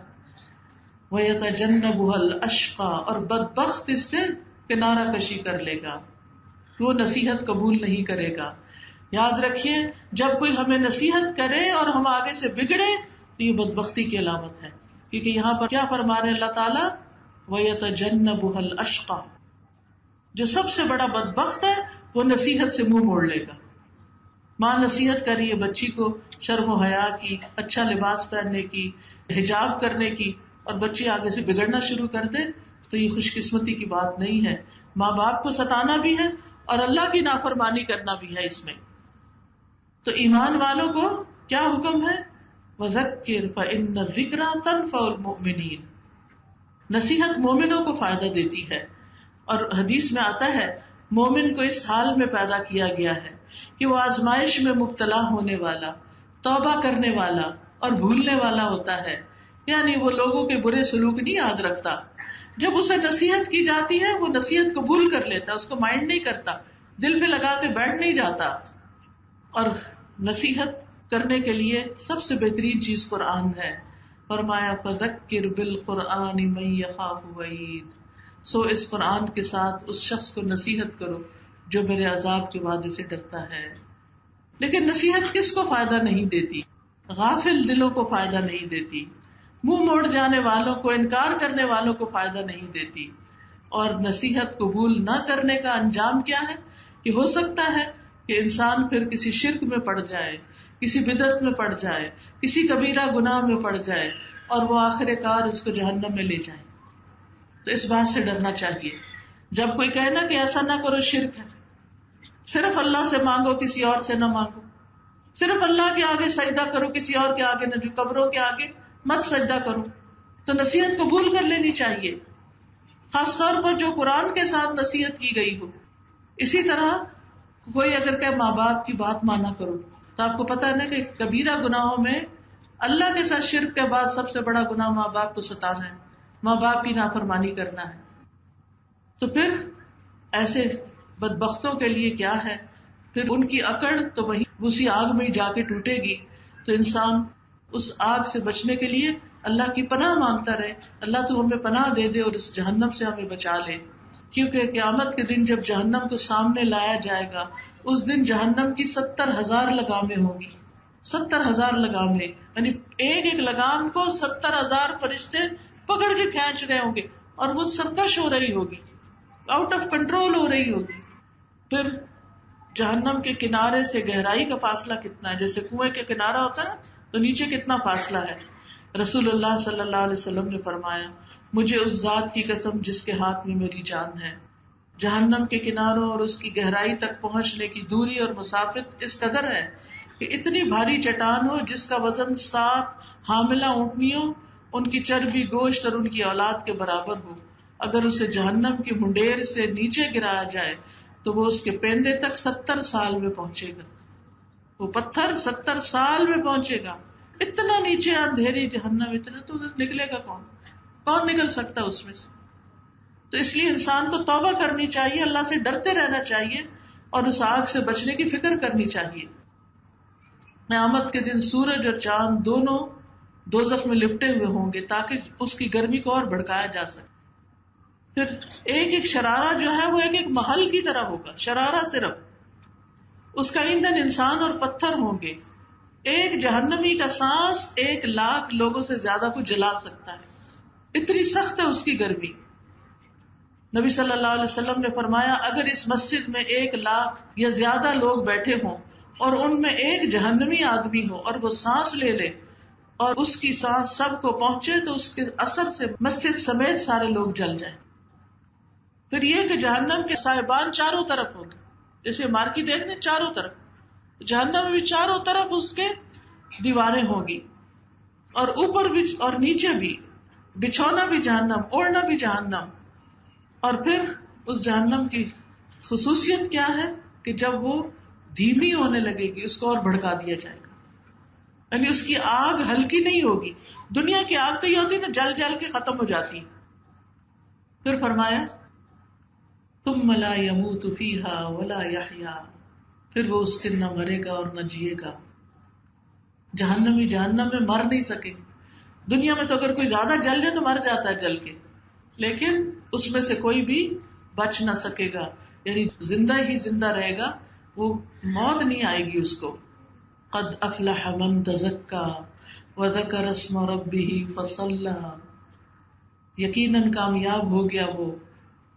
A: وَيَتَجَنَّبُهَا الْأَشْقَى، اور بدبخت اس سے کنارہ کشی کر لے گا، وہ نصیحت قبول نہیں کرے گا. یاد رکھیے، جب کوئی ہمیں نصیحت کرے اور ہم آگے سے بگڑے تو یہ بدبختی کی علامت ہے، کیونکہ یہاں پر کیا فرما رہے اللہ تعالیٰ، وَيَتَجَنَّبُهَا الْأَشْقَى، جو سب سے بڑا بدبخت ہے وہ نصیحت سے منہ موڑ لے گا. ماں نصیحت کر رہی ہے بچی کو شرم و حیا کی، اچھا لباس پہننے کی، حجاب کرنے کی، اور بچی آگے سے بگڑنا شروع کر دے تو یہ خوش قسمتی کی بات نہیں ہے. ماں باپ کو ستانا بھی ہے اور اللہ کی نافرمانی کرنا بھی ہے اس میں. تو ایمان والوں کو کیا حکم ہے، وَذَكِّرْ فَإِنَّ الذِّكْرَىٰ تَنفَعُ الْمُؤْمِنِينَ، نصیحت مومنوں کو فائدہ دیتی ہے. اور حدیث میں آتا ہے مومن کو اس حال میں پیدا کیا گیا ہے کہ وہ آزمائش میں مبتلا ہونے والا، توبہ کرنے والا اور بھولنے والا ہوتا ہے. یعنی وہ لوگوں کے برے سلوک نہیں یاد رکھتا، جب اسے نصیحت کی جاتی ہے وہ نصیحت قبول کر لیتا، اس کو مائنڈ نہیں کرتا، دل پہ لگا کے بیٹھ نہیں جاتا. اور نصیحت کرنے کے لیے سب سے بہترین چیز قرآن ہے. فرمایا فذکر بالقرآن من یخاف وعید، سو اس قرآن کے ساتھ اس شخص کو نصیحت کرو جو میرے عذاب کے وعدے سے ڈرتا ہے. لیکن نصیحت کس کو فائدہ نہیں دیتی؟ غافل دلوں کو فائدہ نہیں دیتی، منہ موڑ جانے والوں کو، انکار کرنے والوں کو فائدہ نہیں دیتی. اور نصیحت قبول نہ کرنے کا انجام کیا ہے کہ ہو سکتا ہے کہ انسان پھر کسی شرک میں پڑ جائے، کسی بدعت میں پڑ جائے، کسی کبیرہ گناہ میں پڑ جائے اور وہ آخر کار اس کو جہنم میں لے جائے. تو اس بات سے ڈرنا چاہیے. جب کوئی کہے نا کہ ایسا نہ کرو، شرک ہے، صرف اللہ سے مانگو، کسی اور سے نہ مانگو، صرف اللہ کے آگے سجدہ کرو، کسی اور کے آگے نہ، جو قبروں کے آگے مت سجدہ کرو، تو نصیحت قبول کر لینی چاہیے، خاص طور پر جو قرآن کے ساتھ نصیحت کی گئی ہو. اسی طرح کوئی اگر کہ ماں باپ کی بات مانا کرو، تو آپ کو پتا ہے نا کہ کبیرہ گناہوں میں اللہ کے ساتھ شرک کے بعد سب سے بڑا گناہ ماں باپ کو ستانا ہے، ماں باپ کی نافرمانی کرنا ہے. تو پھر ایسے بدبختوں کے لیے کیا ہے، پھر ان کی اکڑ تو وہی اسی آگ میں جا کے ٹوٹے گی. تو انسان اس آگ سے بچنے کے لیے اللہ کی پناہ مانگتا رہے، اللہ تو ہمیں پناہ دے دے اور اس جہنم سے ہمیں بچا لے. کیونکہ قیامت کے دن جب جہنم کو سامنے لایا جائے گا، اس دن جہنم کی 70,000 لگامیں ہوں گی، 70,000 لگامیں، یعنی ایک ایک لگام کو 70,000 فرشتے پکڑ کے کھینچ رہے ہوں گے اور وہ سرکش ہو رہی ہوگی، آؤٹ آف کنٹرول ہو رہی ہوگی. پھر جہنم کے کنارے سے گہرائی کا فاصلہ کتنا ہے، جیسے کنویں کے کنارہ ہوتا ہے نا، تو نیچے کتنا فاصلہ ہے. رسول اللہ صلی اللہ علیہ وسلم نے فرمایا، مجھے اس ذات کی قسم جس کے ہاتھ میں میری جان ہے، جہنم کے کناروں اور اس کی گہرائی تک پہنچنے کی دوری اور مسافت اس قدر ہے کہ اتنی بھاری چٹان ہو جس کا وزن 7 حاملہ اونٹنیوں، ان کی چربی، گوشت اور ان کی اولاد کے برابر ہو. اگر اسے جہنم کی منڈیر سے نیچے گرایا جائے تو وہ اس کے پیندے تک 70 سال میں پہنچے گا. وہ پتھر 70 سال میں پہنچے گا. اتنا نیچے اندھیری جہنم، اتنا تو نکلے گا کون نکل سکتا اس میں سے. تو اس لیے انسان کو توبہ کرنی چاہیے، اللہ سے ڈرتے رہنا چاہیے اور اس آگ سے بچنے کی فکر کرنی چاہیے. قیامت کے دن سورج اور چاند دونوں دوزخ میں لپٹے ہوئے ہوں گے تاکہ اس کی گرمی کو اور بھڑکایا جا سکے. پھر ایک ایک شرارہ جو ہے وہ ایک ایک محل کی طرح ہوگا. شرارہ صرف اس کا ایندھن انسان اور پتھر ہوں گے. ایک جہنمی کا سانس 1,00,000 لوگوں سے زیادہ کو جلا سکتا ہے، اتنی سخت ہے اس کی گرمی. نبی صلی اللہ علیہ وسلم نے فرمایا اگر اس مسجد میں 1,00,000 یا زیادہ لوگ بیٹھے ہوں اور ان میں ایک جہنمی آدمی ہو اور وہ سانس لے لے اور اس کی سانس سب کو پہنچے تو اس کے اثر سے مسجد سمیت سارے لوگ جل جائیں. پھر یہ کہ جہنم کے سائبان چاروں طرف ہوں گے، جیسے مارکی دیکھنے چاروں طرف، جہنم میں بھی چاروں طرف اس کے دیواریں ہوں گی اور اوپر بھی اور نیچے بھی، بچھونا بھی جہنم، اوڑھنا بھی جہنم. اور پھر اس جہنم کی خصوصیت کیا ہے کہ جب وہ دھیمی ہونے لگے گی اس کو اور بھڑکا دیا جائے گا، یعنی اس کی آگ ہلکی نہیں ہوگی. دنیا کی آگ تو یہ ہوتی نا جل جل کے ختم ہو جاتی. پھر فرمایا ثم لا يموت فيها ولا يحيا، پھر وہ اس دن نہ مرے گا اور نہ جیے گا. جہنمی جہنم میں مر نہیں سکے. دنیا میں تو اگر کوئی زیادہ جل جائے تو مر جاتا ہے جل کے، لیکن اس میں سے کوئی بھی بچ نہ سکے گا، یعنی زندہ ہی زندہ رہے گا، وہ موت نہیں آئے گی اس کو. قد افلح من تزکا وذکر اسم ربہ فصلی، یقیناً کامیاب ہو گیا وہ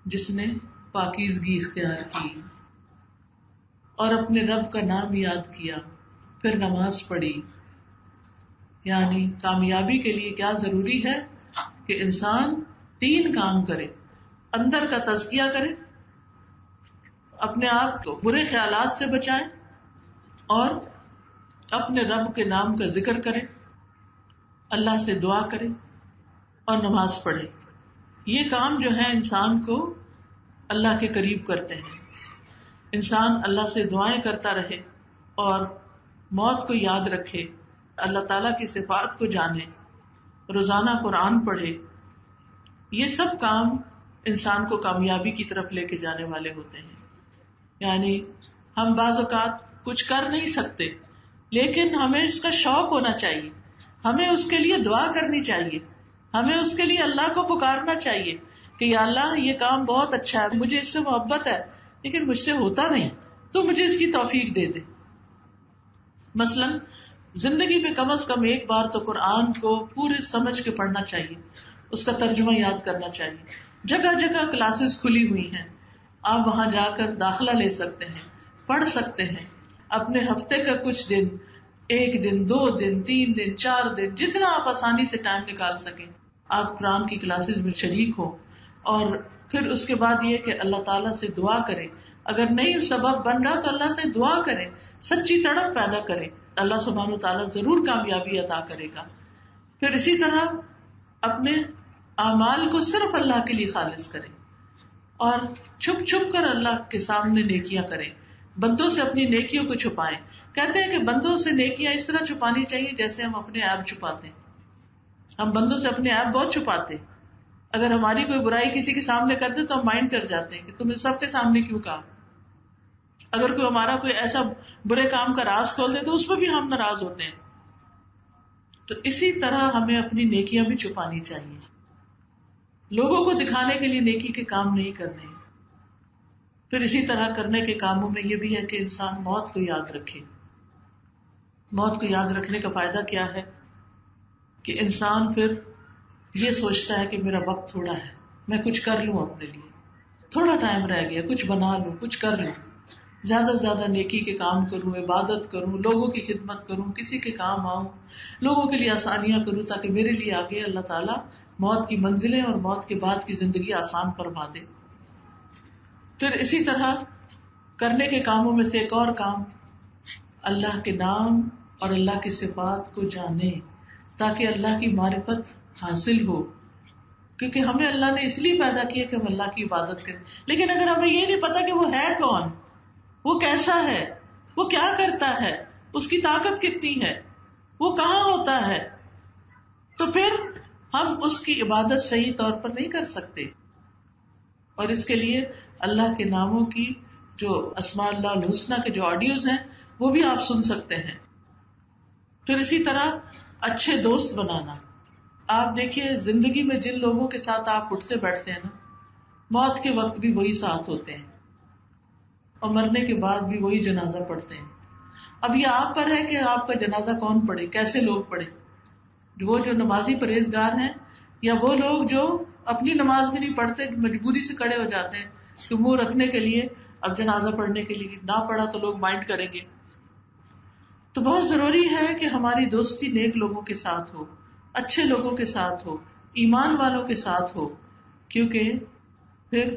A: جس نے پاکیزگی اختیار کی اور اپنے رب کا نام یاد کیا پھر نماز پڑھی. یعنی کامیابی کے لیے کیا ضروری ہے کہ انسان 3 کام کرے. اندر کا تزکیہ کرے، اپنے آپ کو برے خیالات سے بچائے اور اپنے رب کے نام کا ذکر کرے، اللہ سے دعا کرے اور نماز پڑھے. یہ کام جو ہے انسان کو اللہ کے قریب کرتے ہیں. انسان اللہ سے دعائیں کرتا رہے اور موت کو یاد رکھے، اللہ تعالیٰ کی صفات کو جانے، روزانہ قرآن پڑھے. یہ سب کام انسان کو کامیابی کی طرف لے کے جانے والے ہوتے ہیں. یعنی ہم بعض اوقات کچھ کر نہیں سکتے لیکن ہمیں اس کا شوق ہونا چاہیے، ہمیں اس کے لیے دعا کرنی چاہیے، ہمیں اس کے لیے اللہ کو پکارنا چاہیے کہ یا اللہ یہ کام بہت اچھا ہے، مجھے اس سے محبت ہے لیکن مجھ سے ہوتا نہیں، تو مجھے اس کی توفیق دے دے. مثلا زندگی میں کم از کم ایک بار تو قرآن کو پورے سمجھ کے پڑھنا چاہیے، اس کا ترجمہ یاد کرنا چاہیے. جگہ جگہ کلاسز کھلی ہوئی ہیں، آپ وہاں جا کر داخلہ لے سکتے ہیں، پڑھ سکتے ہیں. اپنے ہفتے کا کچھ دن، 1 دن 2 دن 3 دن 4 دن، جتنا آپ آسانی سے ٹائم نکال سکیں آپ قرآن کی کلاسز میں شریک ہوں. اور پھر اس کے بعد یہ کہ اللہ تعالیٰ سے دعا کریں. اگر نہیں سبب بن رہا تو اللہ سے دعا کریں، سچی تڑپ پیدا کریں، اللہ سبحانہ و تعالیٰ ضرور کامیابی عطا کرے گا. پھر اسی طرح اپنے اعمال کو صرف اللہ کے لیے خالص کریں اور چھپ چھپ کر اللہ کے سامنے نیکیاں کریں. بندوں سے اپنی نیکیوں کو چھپائیں. کہتے ہیں کہ بندوں سے نیکیاں اس طرح چھپانی چاہیے جیسے ہم اپنے عیب چھپاتے ہیں. ہم بندوں سے اپنے عیب بہت چھپاتے ہیں. اگر ہماری کوئی برائی کسی کے سامنے کر دے تو ہم مائنڈ کر جاتے ہیں کہ تم نے سب کے سامنے کیوں کہا. اگر کوئی ہمارا کوئی ایسا برے کام کا راز کھول دے تو اس پہ بھی ہم ناراض ہوتے ہیں. تو اسی طرح ہمیں اپنی نیکیاں بھی چھپانی چاہیے. لوگوں کو دکھانے کے لیے نیکی کے کام نہیں کرنے. پھر اسی طرح کرنے کے کاموں میں یہ بھی ہے کہ انسان موت کو یاد رکھے. موت کو یاد رکھنے کا فائدہ کیا ہے کہ انسان پھر یہ سوچتا ہے کہ میرا وقت تھوڑا ہے، میں کچھ کر لوں، اپنے لیے تھوڑا ٹائم رہ گیا، کچھ بنا لوں، کچھ کر لوں، زیادہ سے زیادہ نیکی کے کام کروں، عبادت کروں، لوگوں کی خدمت کروں، کسی کے کام آؤں، لوگوں کے لیے آسانیاں کروں تاکہ میرے لیے آگے اللہ تعالیٰ موت کی منزلیں اور موت کے بعد کی زندگی آسان فرما دے. پھر اسی طرح کرنے کے کاموں میں سے ایک اور کام اللہ کے نام اور اللہ کی صفات کو جانے تاکہ اللہ کی معرفت حاصل ہو. کیونکہ ہمیں اللہ نے اس لیے پیدا کیا کہ ہم اللہ کی عبادت کریں. لیکن اگر ہمیں یہ نہیں پتا کہ وہ ہے کون، وہ کیسا ہے، وہ کیا کرتا ہے، اس کی طاقت کتنی ہے، وہ کہاں ہوتا ہے، تو پھر ہم اس کی عبادت صحیح طور پر نہیں کر سکتے. اور اس کے لیے اللہ کے ناموں کی جو اسماء اللہ الحسنی کے جو آڈیوز ہیں وہ بھی آپ سن سکتے ہیں. پھر اسی طرح اچھے دوست بنانا. آپ دیکھیے زندگی میں جن لوگوں کے ساتھ آپ اٹھتے بیٹھتے ہیں نا، موت کے وقت بھی وہی ساتھ ہوتے ہیں اور مرنے کے بعد بھی وہی جنازہ پڑھتے ہیں. اب یہ آپ پر ہے کہ آپ کا جنازہ کون پڑھے، کیسے لوگ پڑھے. وہ جو نمازی پرہیزگار ہیں یا وہ لوگ جو اپنی نماز بھی نہیں پڑھتے، مجبوری سے کھڑے ہو جاتے ہیں کہ منہ رکھنے کے لیے، اب جنازہ پڑھنے کے لیے نہ پڑھا تو لوگ مائنڈ کریں گے. تو بہت ضروری ہے کہ ہماری دوستی نیک لوگوں کے ساتھ ہو، اچھے لوگوں کے ساتھ ہو، ایمان والوں کے ساتھ ہو، کیونکہ پھر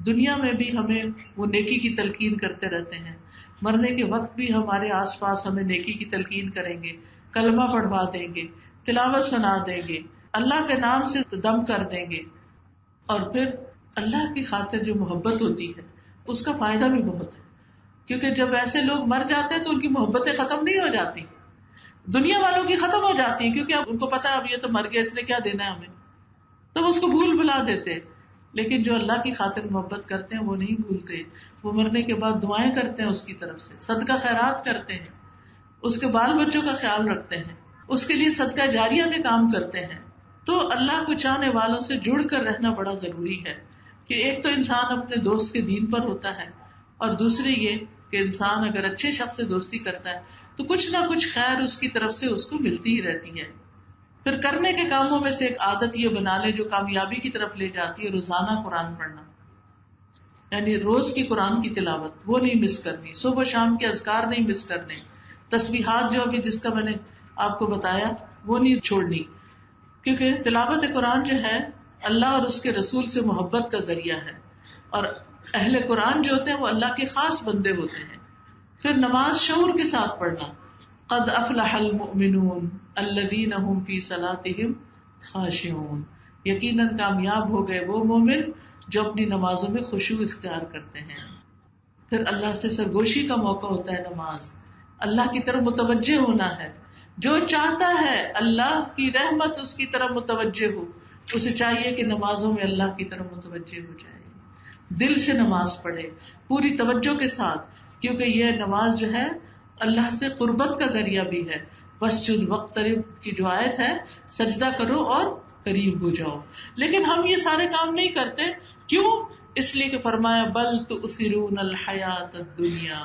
A: دنیا میں بھی ہمیں وہ نیکی کی تلقین کرتے رہتے ہیں، مرنے کے وقت بھی ہمارے آس پاس ہمیں نیکی کی تلقین کریں گے، کلمہ پڑھوا دیں گے، تلاوت سنا دیں گے، اللہ کے نام سے دم کر دیں گے. اور پھر اللہ کی خاطر جو محبت ہوتی ہے اس کا فائدہ بھی بہت ہے، کیونکہ جب ایسے لوگ مر جاتے ہیں تو ان کی محبتیں ختم نہیں ہو جاتی، دنیا والوں کی ختم ہو جاتی ہیں، کیونکہ اب ان کو پتا ہے اب یہ تو مر گیا، اس نے کیا دینا ہے ہمیں، تو وہ اس کو بھول بھلا دیتے. لیکن جو اللہ کی خاطر محبت کرتے ہیں وہ نہیں بھولتے، وہ مرنے کے بعد دعائیں کرتے ہیں اس کی طرف سے، صدقہ خیرات کرتے ہیں، اس کے بال بچوں کا خیال رکھتے ہیں، اس کے لیے صدقہ جاریہ کے کام کرتے ہیں. تو اللہ کو چاہنے والوں سے جڑ کر رہنا بڑا ضروری ہے کہ ایک تو انسان اپنے دوست کے دین پر ہوتا ہے، اور دوسری یہ کہ انسان اگر اچھے شخص سے دوستی کرتا ہے تو کچھ نہ کچھ خیر اس کی طرف سے اس کو ملتی ہی رہتی ہے. پھر کرنے کے کاموں میں سے ایک عادت یہ بنا لے جو کامیابی کی طرف لے جاتی ہے، روزانہ قرآن پڑھنا، یعنی روز کی قرآن کی تلاوت وہ نہیں مس کرنی، صبح و شام کے اذکار نہیں مس کرنے، تسبیحات جو ابھی جس کا میں نے آپ کو بتایا وہ نہیں چھوڑنی، کیونکہ تلاوت قرآن جو ہے اللہ اور اس کے رسول سے محبت کا ذریعہ ہے، اور اہل قرآن جو ہوتے ہیں وہ اللہ کے خاص بندے ہوتے ہیں. پھر نماز شعور کے ساتھ پڑھنا، قد افلح المؤمنون الذین هم فی صلاتهم خاشعون، یقیناً کامیاب ہو گئے وہ مومن جو اپنی نمازوں میں خشوع اختیار کرتے ہیں. پھر اللہ سے سرگوشی کا موقع ہوتا ہے نماز، اللہ کی طرف متوجہ ہونا ہے. جو چاہتا ہے اللہ کی رحمت اس کی طرف متوجہ ہو، اسے چاہیے کہ نمازوں میں اللہ کی طرف متوجہ ہو جائے، دل سے نماز پڑھے پوری توجہ کے ساتھ، کیونکہ یہ نماز جو ہے اللہ سے قربت کا ذریعہ بھی ہے. واسجد واقترب کی جو آیت ہے، سجدہ کرو اور قریب ہو جاؤ. لیکن ہم یہ سارے کام نہیں کرتے، کیوں؟ اس لیے کہ فرمایا بل تؤثرون الحیات الدنیا،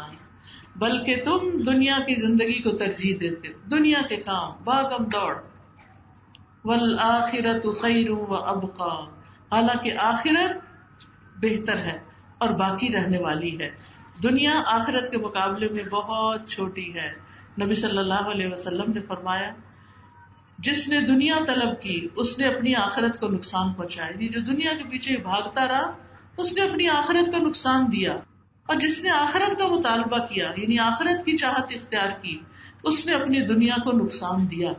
A: بلکہ تم دنیا کی زندگی کو ترجیح دیتے ہو، دنیا کے کام، بھاگم دوڑ. والآخرۃ خیر وابقی، حالانکہ آخرت بہتر ہے اور باقی رہنے والی ہے. دنیا آخرت کے مقابلے میں بہت چھوٹی ہے. نبی صلی اللہ علیہ وسلم نے فرمایا جس نے دنیا طلب کی اس نے اپنی آخرت کو نقصان پہنچایا، یعنی جو دنیا کے پیچھے بھاگتا رہا اس نے اپنی آخرت کو نقصان دیا، اور جس نے آخرت کا مطالبہ کیا یعنی آخرت کی چاہت اختیار کی اس نے اپنی دنیا کو نقصان دیا،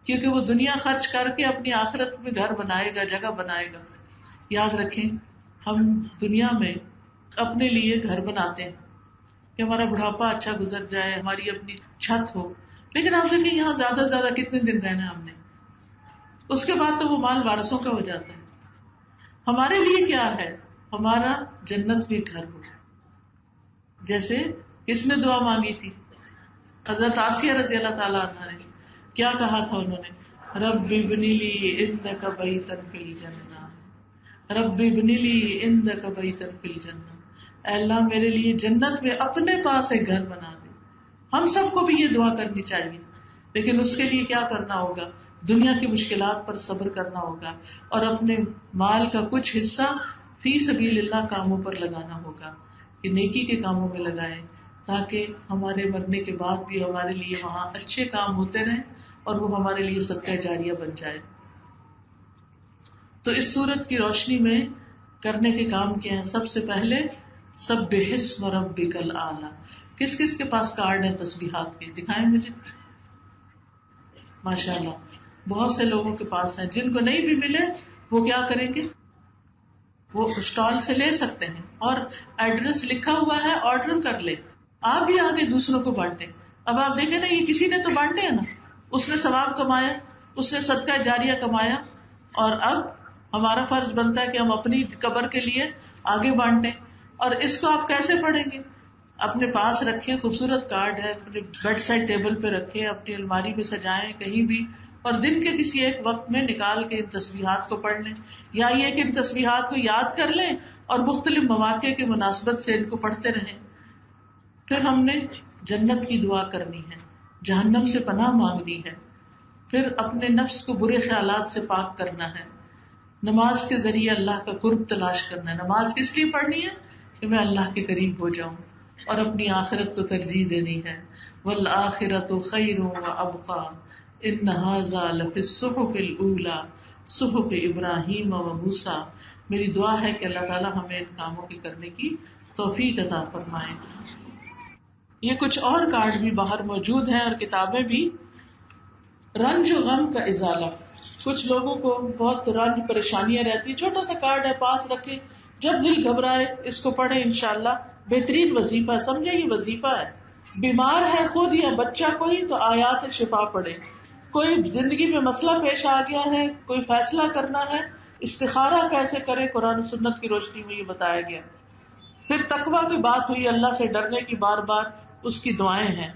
A: کیونکہ وہ دنیا خرچ کر کے اپنی آخرت میں گھر بنائے گا، جگہ بنائے گا. یاد رکھیں ہم دنیا میں اپنے لیے گھر بناتے ہیں کہ ہمارا بڑھاپا اچھا گزر جائے، ہماری اپنی چھت ہو، لیکن آپ دیکھیں یہاں زیادہ سے زیادہ کتنے دن رہنا ہم نے، اس کے بعد تو وہ مال وارثوں کا ہو جاتا ہے. ہمارے لیے کیا ہے؟ ہمارا جنت میں گھر ہو. جیسے کس نے دعا مانگی تھی؟ حضرت آسیہ رضی اللہ تعالیٰ عنہ نے کیا کہا تھا؟ انہوں نے رب ابن لی عندک بیتا فی الجنہ، رب ابن لی عندک بیتا فی الجنہ، اے اللہ میرے لیے جنت میں اپنے پاس ایک گھر بنا دے. ہم سب کو بھی یہ دعا کرنی چاہیے، لیکن اس کے لیے کیا کرنا ہوگا؟ دنیا کی مشکلات پر صبر کرنا ہوگا اور اپنے مال کا کچھ حصہ فی سبیل اللہ کاموں پر لگانا ہوگا کہ نیکی کے کاموں میں لگائیں، تاکہ ہمارے مرنے کے بعد بھی ہمارے لیے وہاں اچھے کام ہوتے رہیں اور وہ ہمارے لیے صدقہ جاریہ بن جائے. تو اس سورت کی روشنی میں کرنے کے کام کیا ہیں؟ سب سے پہلے سبح اسم ربک الاعلی. کس کس کے پاس کارڈ ہیں تسبیحات کے؟ دکھائیں مجھے. ماشاءاللہ بہت سے لوگوں کے پاس ہیں. جن کو نہیں بھی ملے وہ کیا کریں گے؟ وہ اسٹال سے لے سکتے ہیں اور ایڈریس لکھا ہوا ہے، آرڈر کر لیں. آپ بھی آگے دوسروں کو بانٹیں. اب آپ دیکھیں نا، یہ کسی نے تو بانٹے ہیں نا، اس نے ثواب کمایا، اس نے صدقہ جاریہ کمایا، اور اب ہمارا فرض بنتا ہے کہ ہم اپنی قبر کے لیے آگے بانٹیں. اور اس کو آپ کیسے پڑھیں گے؟ اپنے پاس رکھیں، خوبصورت کارڈ ہے اپنے بیڈ سائڈ ٹیبل پہ رکھیں، اپنی الماری میں سجائیں کہیں بھی، اور دن کے کسی ایک وقت میں نکال کے ان تسبیحات کو پڑھ لیں، یا یہ کہ ان تسبیحات کو یاد کر لیں اور مختلف مواقع کی مناسبت سے ان کو پڑھتے رہیں. پھر ہم نے جنت کی دعا کرنی ہے، جہنم سے پناہ مانگنی ہے، پھر اپنے نفس کو برے خیالات سے پاک کرنا ہے، نماز کے ذریعے اللہ کا قرب تلاش کرنا ہے. نماز کس لیے پڑھنی ہے؟ کہ میں اللہ کے قریب ہو جاؤں اور اپنی آخرت کو ترجیح دینی ہے. والآخرۃ خیر وابقیٰ ان ھذا لفی الصحف الاولیٰ صحف ابراہیم وموسیٰ. میری دعا ہے کہ اللہ تعالیٰ ہمیں ان کاموں کے کرنے کی توفیق عطا فرمائے. یہ کچھ اور کارڈ بھی باہر موجود ہیں اور کتابیں بھی. رنج و غم کا ازالہ. کچھ لوگوں کو بہت رنج پریشانیاں رہتی ہیں، چھوٹا سا کارڈ ہے پاس رکھے، جب دل گھبرائے اس کو پڑھے، انشاءاللہ بہترین وظیفہ ہے. سمجھے یہ وظیفہ ہے. بیمار ہے خود یا بچہ کوئی تو آیات شفا پڑھے. کوئی زندگی میں مسئلہ پیش آ گیا ہے، کوئی فیصلہ کرنا ہے، استخارہ کیسے کرے، قرآن و سنت کی روشنی میں یہ بتایا گیا. پھر تقویٰ کی بات ہوئی، اللہ سے ڈرنے کی بار بار اس کی دعائیں ہیں.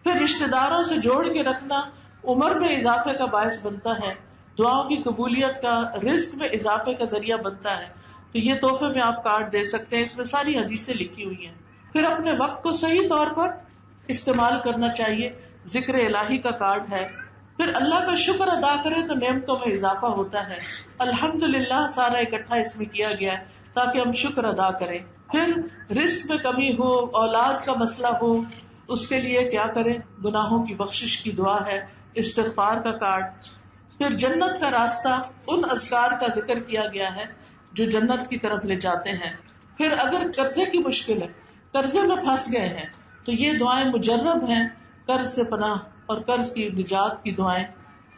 A: پھر رشتہ داروں سے جوڑ کے رکھنا عمر میں اضافے کا باعث بنتا ہے، دعاؤں کی قبولیت کا، رزق میں اضافے کا ذریعہ بنتا ہے. تو یہ تحفے میں آپ کارڈ دے سکتے ہیں، اس میں ساری حدیثیں لکھی ہوئی ہیں. پھر اپنے وقت کو صحیح طور پر استعمال کرنا چاہیے. ذکر الہی کا کارڈ ہے. پھر اللہ کا شکر ادا کرے تو نعمتوں میں اضافہ ہوتا ہے. الحمدللہ سارا اکٹھا اس میں کیا گیا ہے تاکہ ہم شکر ادا کریں. پھر رزق میں کمی ہو، اولاد کا مسئلہ ہو، اس کے لیے کیا کریں؟ گناہوں کی بخشش کی دعا ہے، استغفار کا کارڈ. پھر جنت کا راستہ، ان اذکار کا ذکر کیا گیا ہے جو جنت کی طرف لے جاتے ہیں. پھر اگر قرضے کی مشکل ہے، قرضے میں پھنس گئے ہیں، تو یہ دعائیں مجرب ہیں، قرض سے پناہ اور قرض کی نجات کی دعائیں.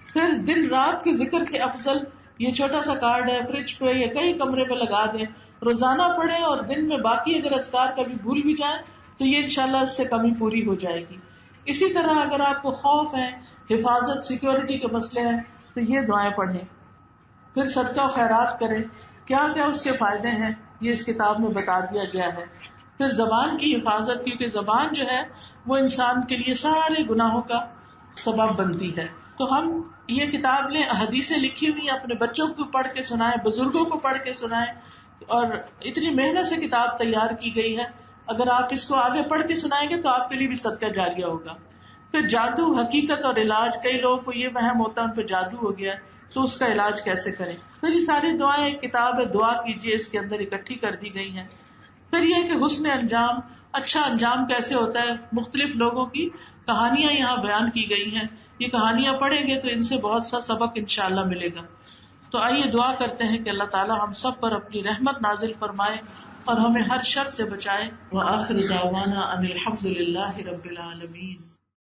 A: پھر دن رات کے ذکر سے افضل یہ چھوٹا سا کارڈ ہے، فریج پہ یا کئی کمرے پہ لگا دیں، روزانہ پڑھیں، اور دن میں باقی اگر اذکار کبھی بھول بھی جائیں تو یہ انشاءاللہ اس سے کمی پوری ہو جائے گی. اسی طرح اگر آپ کو خوف ہے، حفاظت، سیکیورٹی کے مسئلے ہیں تو یہ دعائیں پڑھیں. پھر صدقہ و خیرات کریں. کیا کیا اس کے فائدے ہیں یہ اس کتاب میں بتا دیا گیا ہے. پھر زبان کی حفاظت، کیونکہ زبان جو ہے وہ انسان کے لیے سارے گناہوں کا سبب بنتی ہے. تو ہم یہ کتاب لیں، حدیثیں لکھی ہوئی اپنے بچوں کو پڑھ کے سنائیں، بزرگوں کو پڑھ کے سنائیں، اور اتنی محنت سے کتاب تیار کی گئی ہے. اگر آپ اس کو آگے پڑھ کے سنائیں گے تو آپ کے لیے بھی صدقہ جاریہ ہوگا. پھر جادو، حقیقت اور علاج. کئی لوگوں کو یہ وہم ہوتا ہے ان پہ جادو ہو گیا تو اس کا علاج کیسے کریں. پھر یہ ساری دعائیں، ایک کتاب ہے دعا کیجیے، اس کے اندر اکٹھی کر دی گئی ہیں. پھر یہ کہ حسن انجام، اچھا انجام کیسے ہوتا ہے، مختلف لوگوں کی کہانیاں یہاں بیان کی گئی ہیں. یہ کہانیاں پڑھیں گے تو ان سے بہت سا سبق انشاءاللہ ملے گا. تو آئیے دعا کرتے ہیں کہ اللہ تعالی ہم سب پر اپنی رحمت نازل فرمائے اور ہمیں ہر شر سے بچائے. وآخر دعوانا ان الحمد للہ رب العالمین.